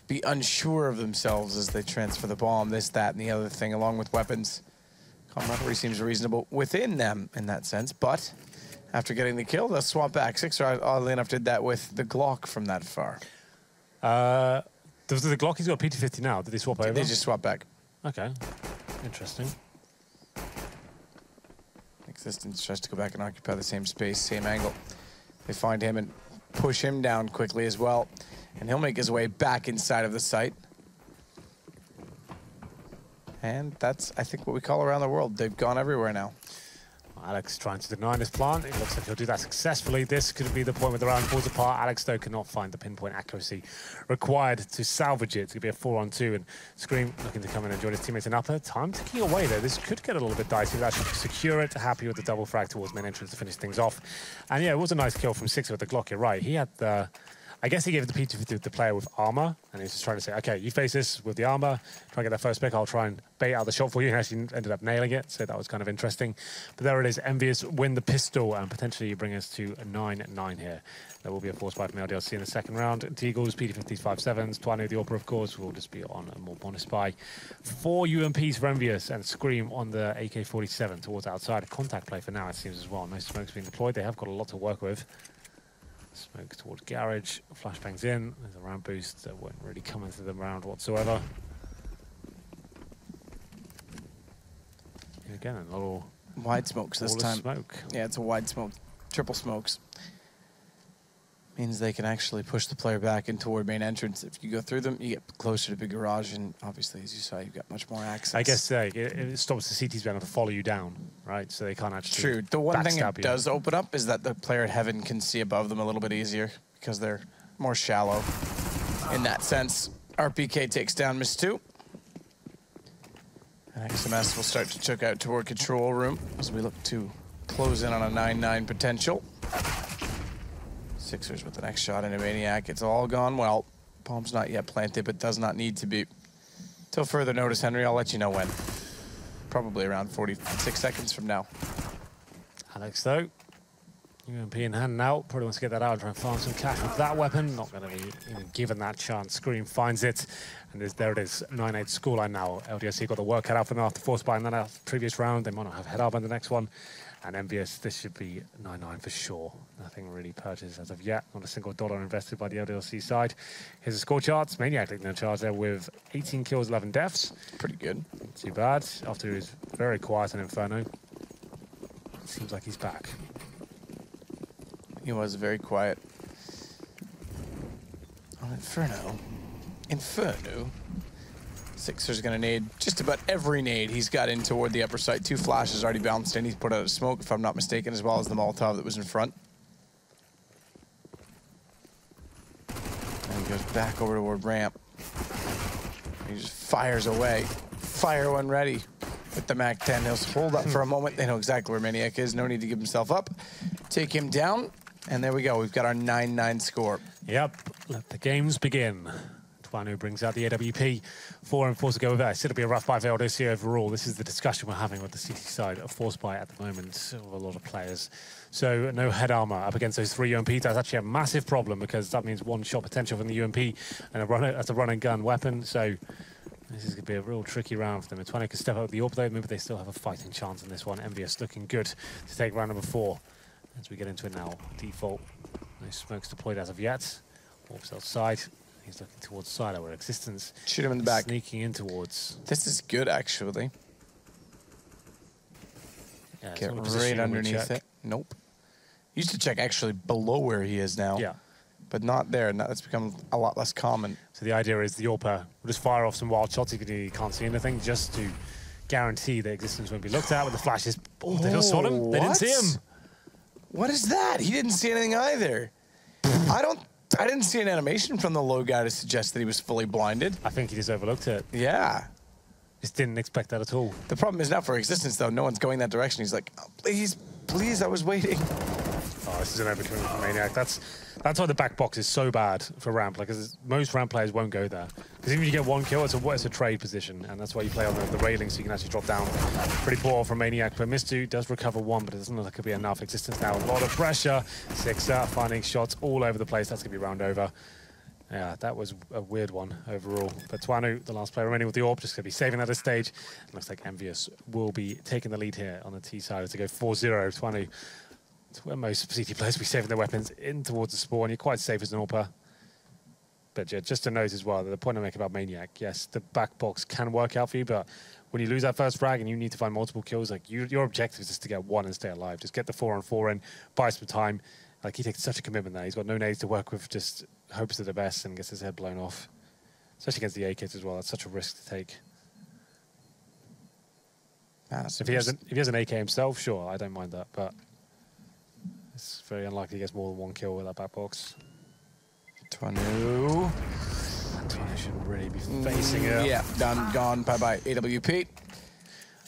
be unsure of themselves as they transfer the bomb, this, that, and the other thing, along with weapons. Camaraderie seems reasonable within them in that sense, but after getting the kill, they'll swap back. Sixer, oddly enough, did that with the Glock from that far. Does the Glock, he's got a P250 now. Did they swap over? They just swap back. Okay, interesting. Existence tries to go back and occupy the same space, same angle. They find him and push him down quickly as well. And he'll make his way back inside of the site. And that's, I think, what we call around the world. They've gone everywhere now. Alex trying to deny his plant. It looks like he'll do that successfully. This could be the point where the round falls apart. Alex, though, cannot find the pinpoint accuracy required to salvage it. It's going to be a 4-on-2, and Scream looking to come in and join his teammates in upper. Time ticking away, though. This could get a little bit dicey. That should secure it. Happy with the double frag towards main entrance to finish things off. And, yeah, it was a nice kill from Sixer with the Glock. You're right. He had the... I guess he gave the P250 to the player with armor, and he's just trying to say, okay, you face this with the armor, try and get that first pick, I'll try and bait out the shot for you, and actually ended up nailing it, so that was kind of interesting. But there it is, EnVyUs win the pistol, and potentially bring us to a 9-9 here. There will be a force buy from LDLC in the second round. Deagles, P250s, 5.7s, Twano, the Opera, of course, will just be on a more bonus buy. 4 UMPs for EnVyUs, and Scream on the AK-47 towards outside. Contact play for now, it seems, as well. No smoke's being deployed, they have got a lot to work with. Smoke towards garage, flashbangs in. There's a ramp boost that won't really come into the round whatsoever. And again, a little wide smokes this time. Smoke. Yeah, it's a wide smoke, triple smokes. Means they can actually push the player back in toward main entrance. If you go through them, you get closer to the garage, and obviously, as you saw, you've got much more access. I guess it stops the CTs being able to follow you down, right? So they can't actually. True. The one thing it you. does open up is that the player at Heaven can see above them a little bit easier because they're more shallow. In that sense, RPK takes down Miss 2. And XMS will start to check out toward control room as we look to close in on a 9-9 potential. Sixers with the next shot into Maniac. It's all gone well. Bomb's not yet planted, but does not need to be. Till further notice, Henry, I'll let you know when. Probably around 46 seconds from now. Alex, though, UMP in hand now. Probably wants to get that out and try and farm some cash with that weapon. Not going to be even given that chance. Scream finds it. And there it is, 9-8 scoreline now. LDLC got the work cut out for them after force buy in that previous round. They might not have head up in the next one. And EnVyUs, this should be 9-9 for sure. Nothing really purchased as of yet. Not a single dollar invested by the LDLC side. Here's the score charts. Maniac leading the charge there with 18 kills, 11 deaths. Pretty good. Not too bad. After he was very quiet on Inferno. Seems like he's back. He was very quiet. On Inferno. Sixer's gonna nade just about every nade he's got in toward the upper side. 2 flashes already bounced in. He's put out a smoke, if I'm not mistaken, as well as the Molotov that was in front. And he goes back over toward ramp. He just fires away. Fire when ready with the MAC-10. He'll hold up for a moment. They know exactly where Maniac is. No need to give himself up. Take him down, and there we go. We've got our 9-9 score. Yep, let the games begin. Twanu brings out the AWP. 4 and 4 to go with that. It'll be a rough buy for LDLC overall. This is the discussion we're having with the CT side of force buy at the moment with a lot of players. So no head armor up against those 3 UMP. That's actually a massive problem because that means 1 shot potential from the UMP and that's a run and gun weapon. So this is going to be a real tricky round for them. Twanu can step up with the AWP though. Maybe they still have a fighting chance in this one. EnVyUs looking good to take round number 4. As we get into it now, default. No smokes deployed as of yet. AWP's outside. He's looking towards silo where Existence shoot him in the back. Sneaking in towards. This is good, actually. Yeah, get right underneath it. Nope. Used to check actually below where he is now. Yeah. But not there. Now that's become a lot less common. So the idea is the AWPer will just fire off some wild shots if he can't see anything, just to guarantee that Existence won't be looked at with the flashes. Oh, they just saw him. They didn't see him. What is that? He didn't see anything either. I didn't see an animation from the low guy to suggest that he was fully blinded. I think he just overlooked it. Yeah. Just didn't expect that at all. The problem is now for Existence, though. No one's going that direction. He's like, oh, please, please, I was waiting. Oh, this is an overcoming from Maniac. That's why the back box is so bad for ramp. Like, most ramp players won't go there. Because even if you get 1 kill, it's a trade position, and that's why you play on the railing, so you can actually drop down. Pretty poor from Maniac, but Mistu does recover 1, but it doesn't look like it'll be enough. Existence now, a lot of pressure. Sixer finding shots all over the place. That's gonna be round over. Yeah, that was a weird one overall. But Twanu, the last player remaining with the AWP, just gonna be saving at this stage. It looks like EnVyUs will be taking the lead here on the T side to go 4-0. Twanu. It's where most CT players will be saving their weapons in towards the spawn. You're quite safe as an AWPer. But yeah, just to note as well, that the point I make about Maniac, yes, the back box can work out for you, but when you lose that first frag and you need to find multiple kills, like your objective is just to get 1 and stay alive. Just get the 4-on-4 in, buy some time. Like, he takes such a commitment there. He's got no nades to work with, just hopes for the best and gets his head blown off. Especially against the A-kids as well. That's such a risk to take. If he has an AK himself, sure, I don't mind that, but it's very unlikely he gets more than 1 kill with that back box. Twanu shouldn't really be facing it. Yeah, done, gone, bye-bye, AWP.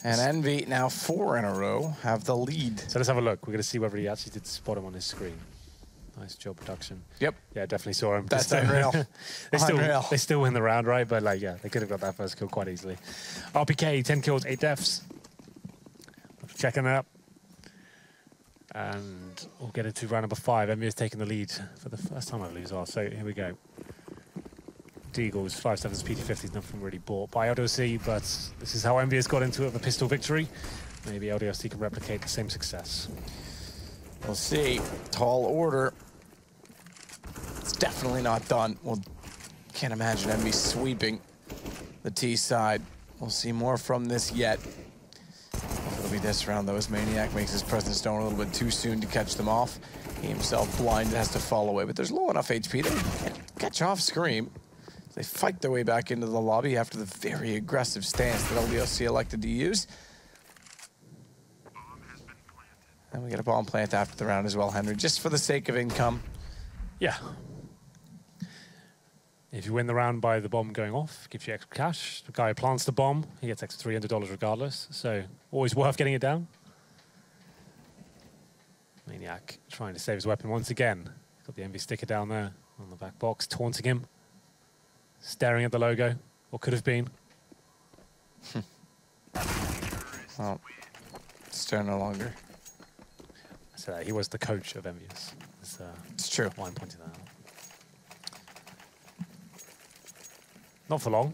And Envy, now 4 in a row, have the lead. So let's have a look. We're going to see whether he actually did spot him on his screen. Nice job, production. Yep. Yeah, definitely saw him. That's unreal. They still win the round, right? But, like, yeah, they could have got that first kill quite easily. RPK, 10 kills, 8 deaths. Checking it up. And we'll get into round number 5. EnVyUs taking the lead for the first time, I believe, as well. So here we go. Deagles, 5.7s, PT50s, nothing really bought by LDLC, but this is how EnVyUs got into it with a pistol victory. Maybe LDLC can replicate the same success. We'll see. Tall order. It's definitely not done. Well, can't imagine Envy sweeping the T side. We'll see more from this yet. It'll be this round, though, as Maniac makes his presence known a little bit too soon to catch them off. He himself blinded, has to fall away, but there's low enough HP that he can't catch off Scream. They fight their way back into the lobby after the very aggressive stance that LDLC elected to use. And we get a bomb plant after the round as well, Henry, just for the sake of income. Yeah. If you win the round by the bomb going off, gives you extra cash. The guy who plants the bomb, he gets extra $300 regardless. So always worth getting it down. Maniac trying to save his weapon once again. Got the Envy sticker down there on the back box, taunting him. Staring at the logo, or could have been. Well, stare no longer. So he was the coach of EnVyUs. It's true. Why I'm pointing that out. Not for long.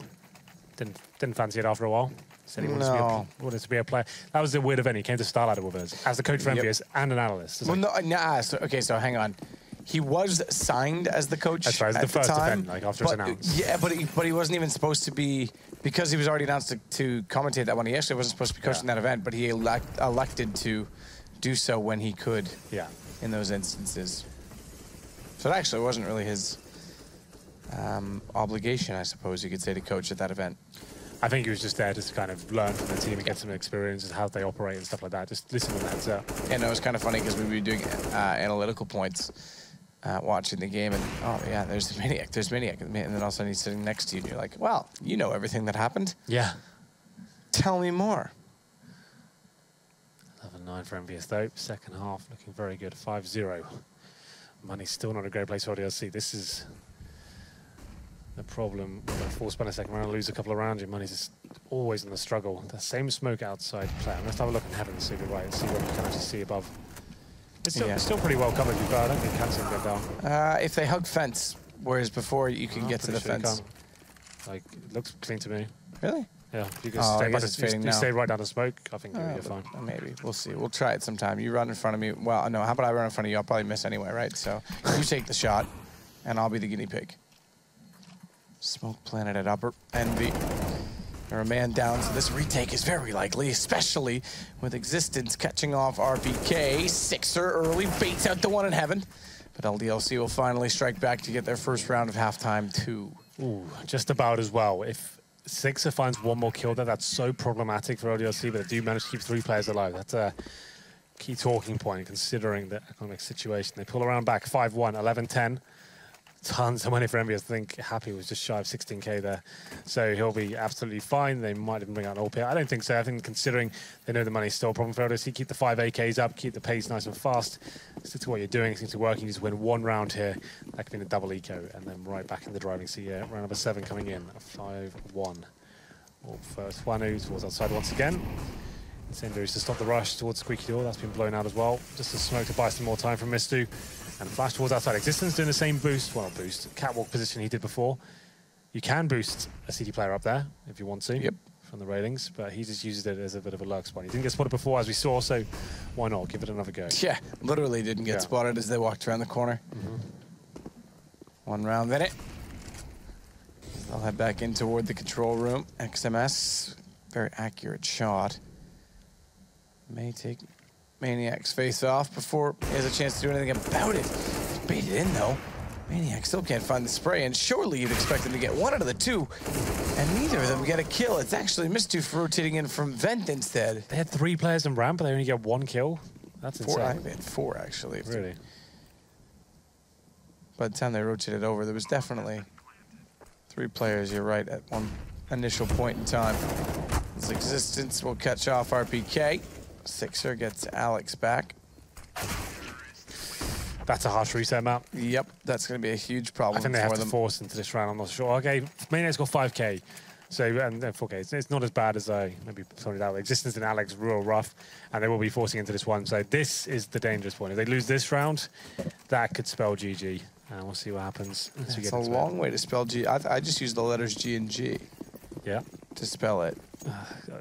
Didn't fancy it after a while. Said he wanted to be a player. That was the weird event. He came to Starladder with us as the coach for EnVyUs and an analyst. Well, okay, so hang on. He was signed as the coach. That's right. It was the first event, like after it's announced. Yeah, but he wasn't even supposed to be, because he was already announced to commentate that one. He actually wasn't supposed to be coaching that event, but he elected to do so when he could. Yeah. In those instances. So it actually wasn't really his obligation, I suppose you could say, to coach at that event. I think he was just there to kind of learn from the team and get some experience and how they operate and stuff like that. Just listen to the heads up. And it was kind of funny because we were doing analytical points. Watching the game, and oh yeah, there's Maniac, and then all of a sudden he's sitting next to you, and you're like, well, you know everything that happened. Yeah. Tell me more. 9 for EnVyUs though. Second half looking very good. 5-0. Money's still not a great place for LDLC. This is the problem. We'll spend a second round and lose a couple of rounds. Your money's just always in the struggle. The same smoke outside player. Let's have a look in heaven and see if we're right and see what we can actually see above. It's still pretty well covered, but I don't think Cancer can go down. If they hug fence, whereas before you can get to the fence. Like, it looks clean to me. Really? Yeah, you can you stay right down the smoke. I think you're fine. Maybe. We'll see. We'll try it sometime. You run in front of me. Well, no, how about I run in front of you? I'll probably miss anyway, right? So you take the shot, and I'll be the guinea pig. Smoke planted at upper Envy. They're a man down, so this retake is very likely, especially with Existence catching off RPK. Sixer early, baits out the one in heaven. But LDLC will finally strike back to get their first round of halftime, too. Ooh, just about as well. If Sixer finds one more kill there, that's so problematic for LDLC, but they do manage to keep 3 players alive. That's a key talking point, considering the economic situation. They pull around back, 5-1, 11-10. Tons of money for EnVyUs. I think Happy was just shy of 16k there. So he'll be absolutely fine. They might even bring out an all-pair. I don't think so. I think considering they know the money's still a problem for LDLC, keep the 5 AKs up, keep the pace nice and fast. Stick to what you're doing. It seems to work. You need to win 1 round here. That could be the double eco. And then right back in the driving seat. Round number 7 coming in. 5-1. First Wanu towards outside once again. Incendiaries to stop the rush towards Squeaky Door. That's been blown out as well. Just a smoke to buy some more time from Mistu. And flash towards outside. Existence doing the same boost. Well, boost. Catwalk position he did before. You can boost a CT player up there if you want to. Yep. From the railings. But he just uses it as a bit of a lurk spot. He didn't get spotted before, as we saw, so why not? Give it another go. Yeah, literally didn't get spotted as they walked around the corner. 1 round in it. I'll head back in toward the control room. XMS, very accurate shot. May take Maniac's face off before he has a chance to do anything about it. Baited in though. Maniac still can't find the spray, and surely you'd expect him to get 1 out of the 2, and neither of them get a kill. It's actually Mistu for rotating in from Vent instead. They had 3 players in ramp, but they only get 1 kill. That's 4, insane. I had 4 actually. Really? By the time they rotated over, there was definitely 3 players, you're right, at one initial point in time. His Existence will catch off RPK. Sixer gets Alex back. That's a harsh reset map. Yep, that's going to be a huge problem. I think they have to force into this round. I'm not sure. Okay, Maniac's got 5k, so and 4k. It's not as bad as I maybe pointed out. Existence and Alex real rough, and they will be forcing into this one. So this is the dangerous point. If they lose this round, that could spell GG. And we'll see what happens. It's a long way to spell G. I just use the letters G and G. Yeah. To spell it.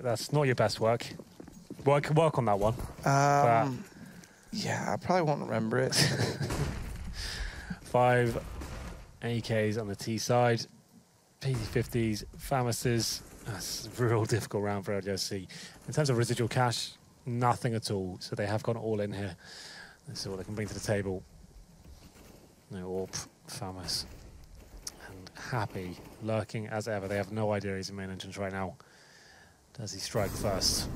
That's not your best work. Work on that one. Yeah, I probably won't remember it. 5 AKs on the T side. PT50s, Famouses. That's a real difficult round for LDLC. In terms of residual cash, nothing at all. So they have gone all in here. This is what they can bring to the table. No AWP, Famous, and Happy, lurking as ever. They have no idea he's in main entrance right now. Does he strike first?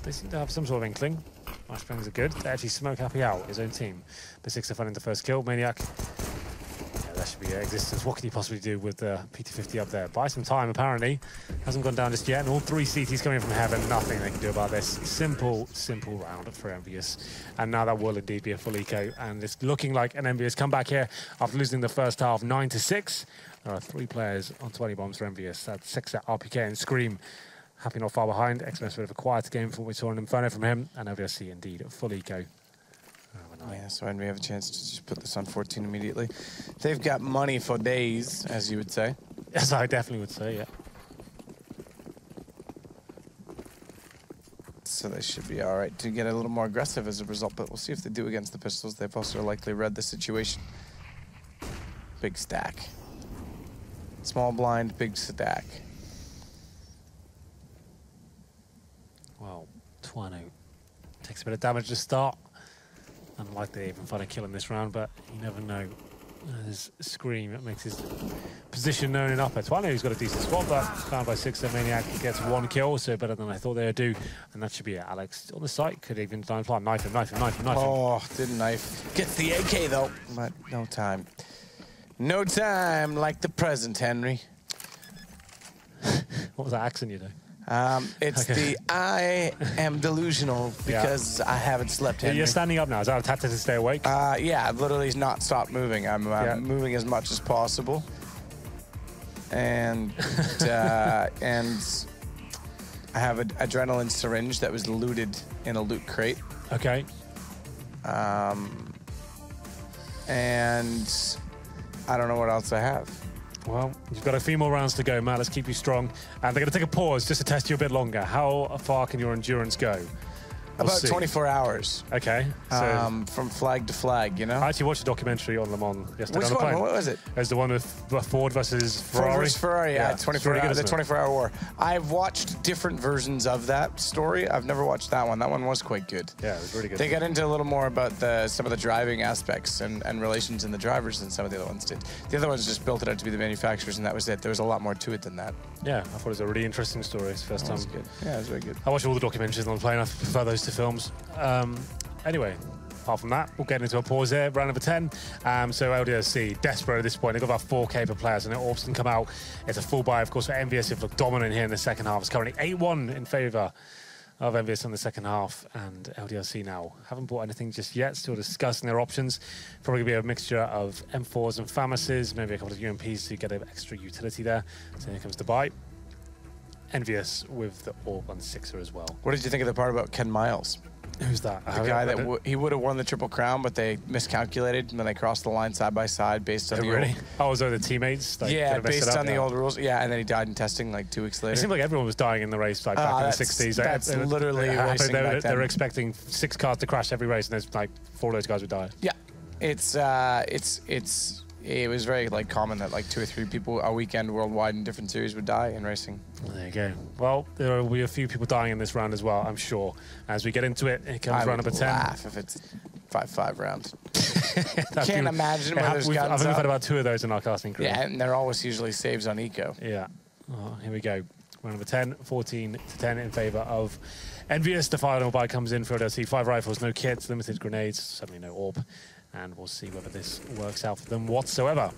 They seem to have some sort of inkling. Flashbangs are good. They actually smoke Happy out, his own team. But Sixer finding the first kill. Maniac. Yeah, that should be Existence. What can he possibly do with the PT50 up there? Buy some time, apparently. Hasn't gone down just yet. And all 3 CTs coming from heaven. Nothing they can do about this. Simple round for EnVyUs. And now that will indeed be a full eco. And it's looking like an EnVyUs comeback here after losing the first half 9-6. There are 3 players on 20 bombs for EnVyUs. That's Sixer, RPK, and Scream. Happy not far behind. XMS bit of a quiet game from what we saw in Inferno from him. And LDLC indeed full eco. Yeah, so we have a chance to just put this on 14 immediately. They've got money for days, as you would say. Yes, I definitely would say, yeah. So they should be all right to get a little more aggressive as a result, but we'll see if they do against the pistols. They've also likely read the situation. Big stack. Small blind, big stack. Well, Twano takes a bit of damage to start. Unlikely they even find a kill in this round, but you never know. There's Scream that makes his position known in upper. Twano's got a decent spot, but found by Sixer. Maniac gets 1 kill, so better than I thought they would do. And that should be it. Alex on the site could even find knife him. Oh, didn't knife. Gets the AK though, but no time. No time like the present, Henry. What was that accent you do? It's the I am delusional because I haven't slept. Henry. You're standing up now. Is that a tactic to stay awake? Yeah, I've literally not stopped moving. I'm moving as much as possible. And and I have an adrenaline syringe that was looted in a loot crate. Okay. And I don't know what else I have. Well, you've got a few more rounds to go, Matt. Let's keep you strong. And they're going to take a pause just to test you a bit longer. How far can your endurance go? About 24 hours. Okay. So from flag to flag, you know? I actually watched a documentary on Le Mans yesterday. Which on the one? plane. What was it? It was the one with Ford versus Ferrari. Ford versus Ferrari, yeah. 24 really hours, good, the 24-hour war. I've watched different versions of that story. I've never watched that one. That one was quite good. Yeah, it was really good. They got into a little more about some of the driving aspects and relations in the drivers than some of the other ones did. The other ones just built it out to be the manufacturers, and that was it. There was a lot more to it than that. Yeah, I thought it was a really interesting story. It's the first time. That was good. Yeah, it was very good. I watched all the documentaries on the plane. I prefer those to films. Anyway, apart from that, we'll get into a pause there. Round number 10. So LDLC, desperate at this point. They've got about 4K per players, and Orbs can come out. It's a full buy, of course, for EnVyUs. They've looked dominant here in the second half. It's currently 8-1 in favour of EnVyUs in the second half, and LDLC now haven't bought anything just yet. Still discussing their options. Probably going to be a mixture of M4s and FAMASs, maybe a couple of UMPs to get an extra utility there. So here comes the buy. EnVyUs with the Orb on 6er as well. What did you think of the part about Ken Miles? Who's that? The guy that he would have won the Triple Crown, but they miscalculated when they crossed the line side by side based on the really? old... Oh, so the teammates? Like, yeah, based on the old rules. Yeah, and then he died in testing like 2 weeks later. It seemed like everyone was dying in the race like back in the 60s. That's literally racing back then. They were expecting 6 cars to crash every race, and there's like 4 of those guys would die. Yeah, it was very like common that like 2 or 3 people a weekend worldwide in different series would die in racing. There you go. Well, there will be a few people dying in this round as well, I'm sure. As we get into it, here comes round number 10. I would laugh if it's 5-5 round. Can't imagine where there's guns I've only up. had about 2 of those in our casting crew. Yeah, and they're always usually saves on eco. Yeah. Oh, here we go. Round number 10, 14-10 in favour of EnVyUs. The final buy comes in for LDLC. 5 rifles, no kits, limited grenades, certainly no orb. And we'll see whether this works out for them whatsoever.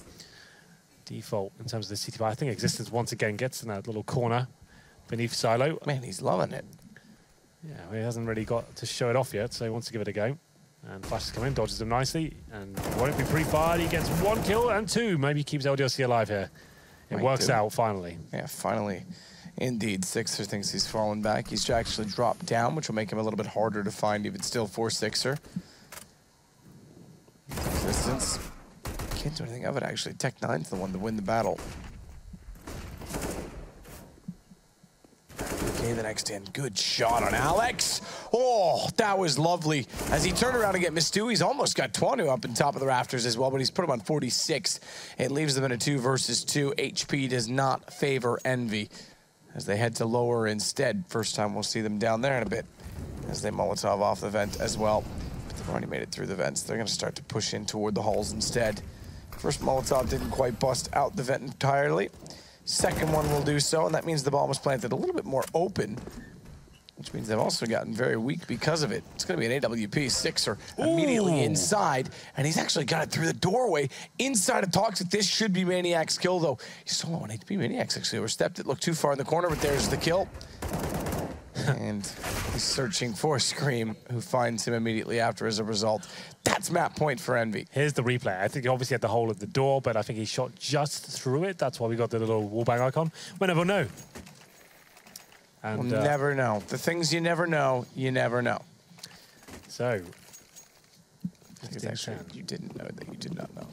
Default in terms of the CT buy. I think Existence once again gets in that little corner beneath Silo. Man, he's loving it. Yeah, well, he hasn't really got to show it off yet, so he wants to give it a go. And Flash is coming in, dodges them nicely, and won't be pre-fired. He gets 1 kill and 2. Maybe keeps LDLC alive here. It works out finally. Yeah, finally. Indeed, Sixer thinks he's fallen back. He's actually dropped down, which will make him a little bit harder to find if it's still 4-6er. Resistance. Can't do anything of it, actually. Tech 9's the one to win the battle. Okay, the next in. Good shot on Alex. Oh, that was lovely. As he turned around to get Mistu, he's almost got Twanu up on top of the rafters as well, but he's put him on 46. It leaves them in a 2 versus 2. HP does not favor Envy as they head to lower instead. First time we'll see them down there in a bit as they Molotov off the vent as well. But they've already made it through the vents. They're going to start to push in toward the halls instead. First Molotov didn't quite bust out the vent entirely. Second one will do so, and that means the bomb was planted a little bit more open, which means they've also gotten very weak because of it. It's going to be an AWP. Sixer immediately inside, and he's actually got it through the doorway inside of Toxic. This should be Maniac's kill, though. He's solo on HP. Maniac's actually overstepped it, looked too far in the corner, but there's the kill. And he's searching for Scream, who finds him immediately after as a result. That's map point for Envy. Here's the replay. I think he obviously had the hole at the door, but I think he shot just through it. That's why we got the little wallbang icon. We'll never know. And, we'll never know. The things you never know, you never know. So, actually, you didn't know that you did not know.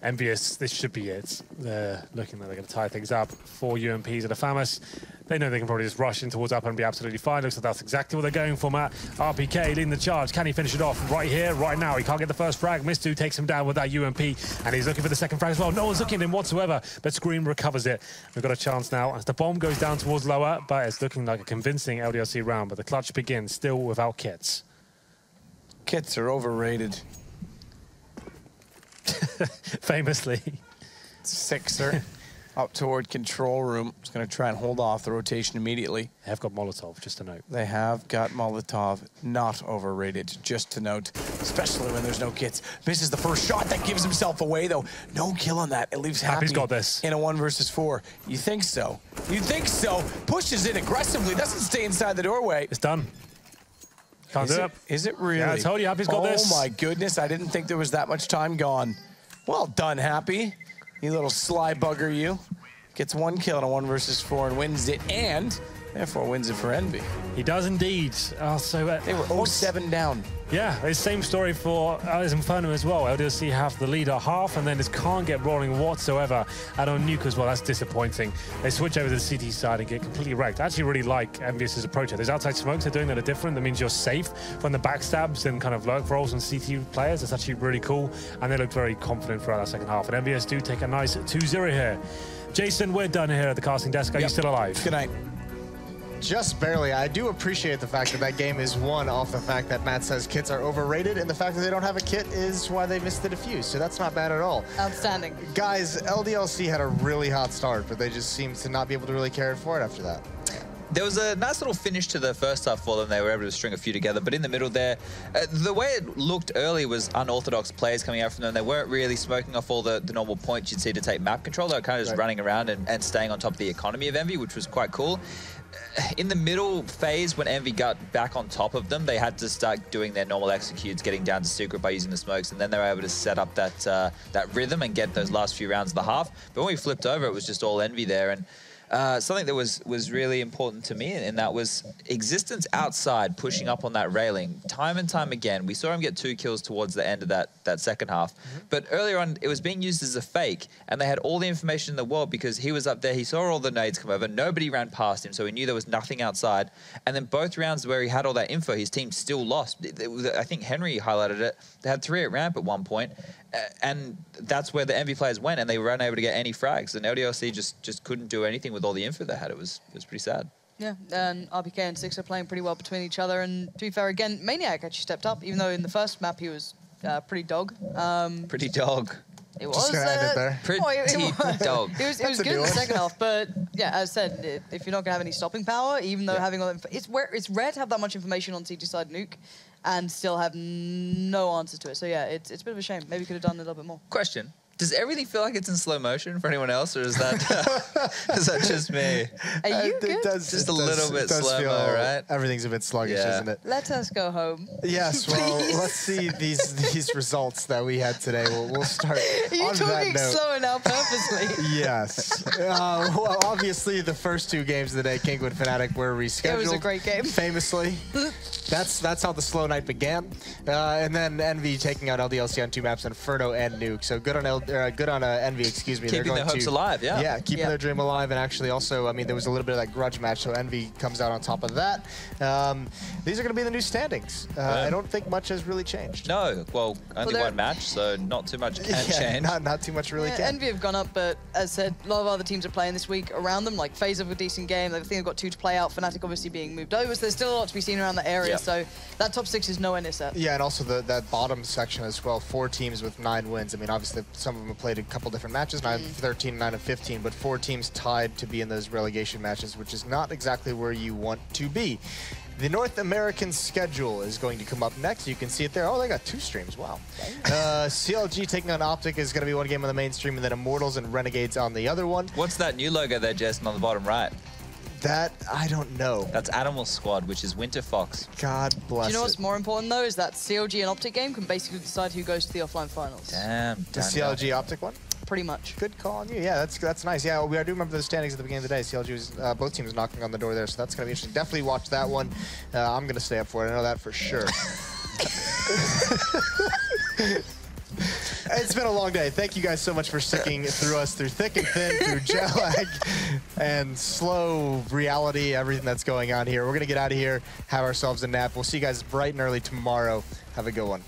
EnVyUs, this should be it. They're looking like they're going to tie things up. 4 UMPs at a FAMAS. They know they can probably just rush in towards up and be absolutely fine. Looks like that's exactly what they're going for, Matt. RPK leading the charge. Can he finish it off right here, right now? He can't get the first frag. Mistu takes him down with that UMP, and he's looking for the second frag as well. No one's looking at him whatsoever, but Scream recovers it. We've got a chance now as the bomb goes down towards lower, but it's looking like a convincing LDLC round, but the clutch begins still without kits. Kits are overrated. Famously. Sixer. up toward control room. Just going to try and hold off the rotation immediately. They have got Molotov, just to note. They have got Molotov, not overrated, just to note, especially when there's no kits. Misses the first shot, that gives himself away, though. No kill on that. It leaves Happy Happy's got this. in a 1 versus 4. You think so? You think so? Pushes in aggressively, doesn't stay inside the doorway. It's done. Can't do it. Is it really? Yeah, I told you, Happy's got this. Oh my goodness, I didn't think there was that much time gone. Well done, Happy. You little sly bugger, you. Gets 1 kill in a 1 versus 4 and wins it, and therefore wins it for Envy. He does indeed. So They were 0-7 down. yeah, it's same story for Inferno as well. LDLC have the lead at half and then just can't get rolling whatsoever. And on Nuke as well, that's disappointing. They switch over to the CT side and get completely wrecked. I actually really like EnVyUs' approach here. There's outside smokes they're doing that are different. That means you're safe from the backstabs and kind of lurk rolls on CT players. It's actually really cool. And they look very confident throughout that second half. And EnVyUs do take a nice 2-0 here. Jason, we're done here at the casting desk. Are you still alive? Good night. Just barely. I do appreciate the fact that that game is won off the fact that Matt says kits are overrated, and the fact that they don't have a kit is why they missed the defuse, so that's not bad at all. Outstanding. Guys, LDLC had a really hot start, but they just seemed to not be able to really carry it forward after that. There was a nice little finish to the first half for them. They were able to string a few together, but in the middle there, the way it looked early was unorthodox plays coming out from them. They weren't really smoking off all the normal points you'd see to take map control. They were kind of just running around and staying on top of the economy of Envy, which was quite cool. In the middle phase, when Envy got back on top of them, they had to start doing their normal executes, getting down to secret by using the smokes, and then they were able to set up that rhythm and get those last few rounds of the half. But when we flipped over, it was just all Envy there. And something that was really important to me, and that was Existence outside, pushing up on that railing time and time again. We saw him get 2 kills towards the end of that second half. But earlier on, it was being used as a fake, and they had all the information in the world because he was up there. He saw all the nades come over. Nobody ran past him, so he knew there was nothing outside. And then both rounds where he had all that info, his team still lost. I think Henry highlighted it. They had 3 at ramp at one point. And that's where the Envy players went, and they were unable to get any frags. And LDLC just couldn't do anything with all the info they had. It was pretty sad. Yeah, and RBK and Six are playing pretty well between each other. And to be fair, again, Maniac actually stepped up, even though in the first map he was pretty dog. Pretty dog. It was. Just gonna end it there. Pretty dog. It was That's a good in new the one. second half, but yeah, as I said, if you're not gonna have any stopping power, even though having all that, it's rare to have that much information on CT side Nuke, and still have no answer to it. So yeah, it's a bit of a shame. Maybe could have done a little bit more. Question. Does everything feel like it's in slow motion for anyone else, or is that is that just me? Are you good? Just a little bit slow-mo, right? Everything's a bit sluggish, Yeah. isn't it? Let us go home. Yes, well, Please. let's see these results that we had today. We'll start Are you on that talking note. slower now purposely? Yes. Well, obviously, the first 2 games of the day, Kingwood Fnatic, were rescheduled. It was a great game. Famously. That's how the slow night began. And then Envy taking out LDLC on 2 maps, Inferno and Nuke. So good on Envy, excuse me. Keeping their hopes alive, yeah. Yeah, keeping their dream alive. And actually also, I mean, there was a little bit of that grudge match, so Envy comes out on top of that. These are going to be the new standings. I don't think much has really changed. No, well, only one match, so not too much can change. Not too much really can. Envy have gone up, but as said, a lot of other teams are playing this week around them, like FaZe have a decent game. I think they've got 2 to play out. Fnatic obviously being moved over, so there's still a lot to be seen around the area. Yep. So that top 6 is nowhere near set. Yeah, and also that bottom section as well. 4 teams with 9 wins. I mean, obviously, some of them have played a couple different matches, 9-13, 9-15, but 4 teams tied to be in those relegation matches, which is not exactly where you want to be. The North American schedule is going to come up next. You can see it there. Oh, they got 2 streams. Wow. CLG taking on Optic is going to be one game on the main stream, and then Immortals and Renegades on the other one. What's that new logo there, Jason, on the bottom right? That, I don't know. That's Animal Squad, which is Winter Fox. God bless Do you know it. what's more important, though, is that CLG and Optic game can basically decide who goes to the offline finals. Damn. The CLG Optic one? Pretty much. Good call on you. Yeah, that's nice. Yeah, I do remember the standings at the beginning of the day. CLG was both teams knocking on the door there, so that's going to be interesting. Definitely watch that one. I'm going to stay up for it. I know that for sure. It's been a long day. Thank you guys so much for sticking through us through thick and thin, through jet lag and slow reality, everything that's going on here. We're going to get out of here, have ourselves a nap. We'll see you guys bright and early tomorrow. Have a good one.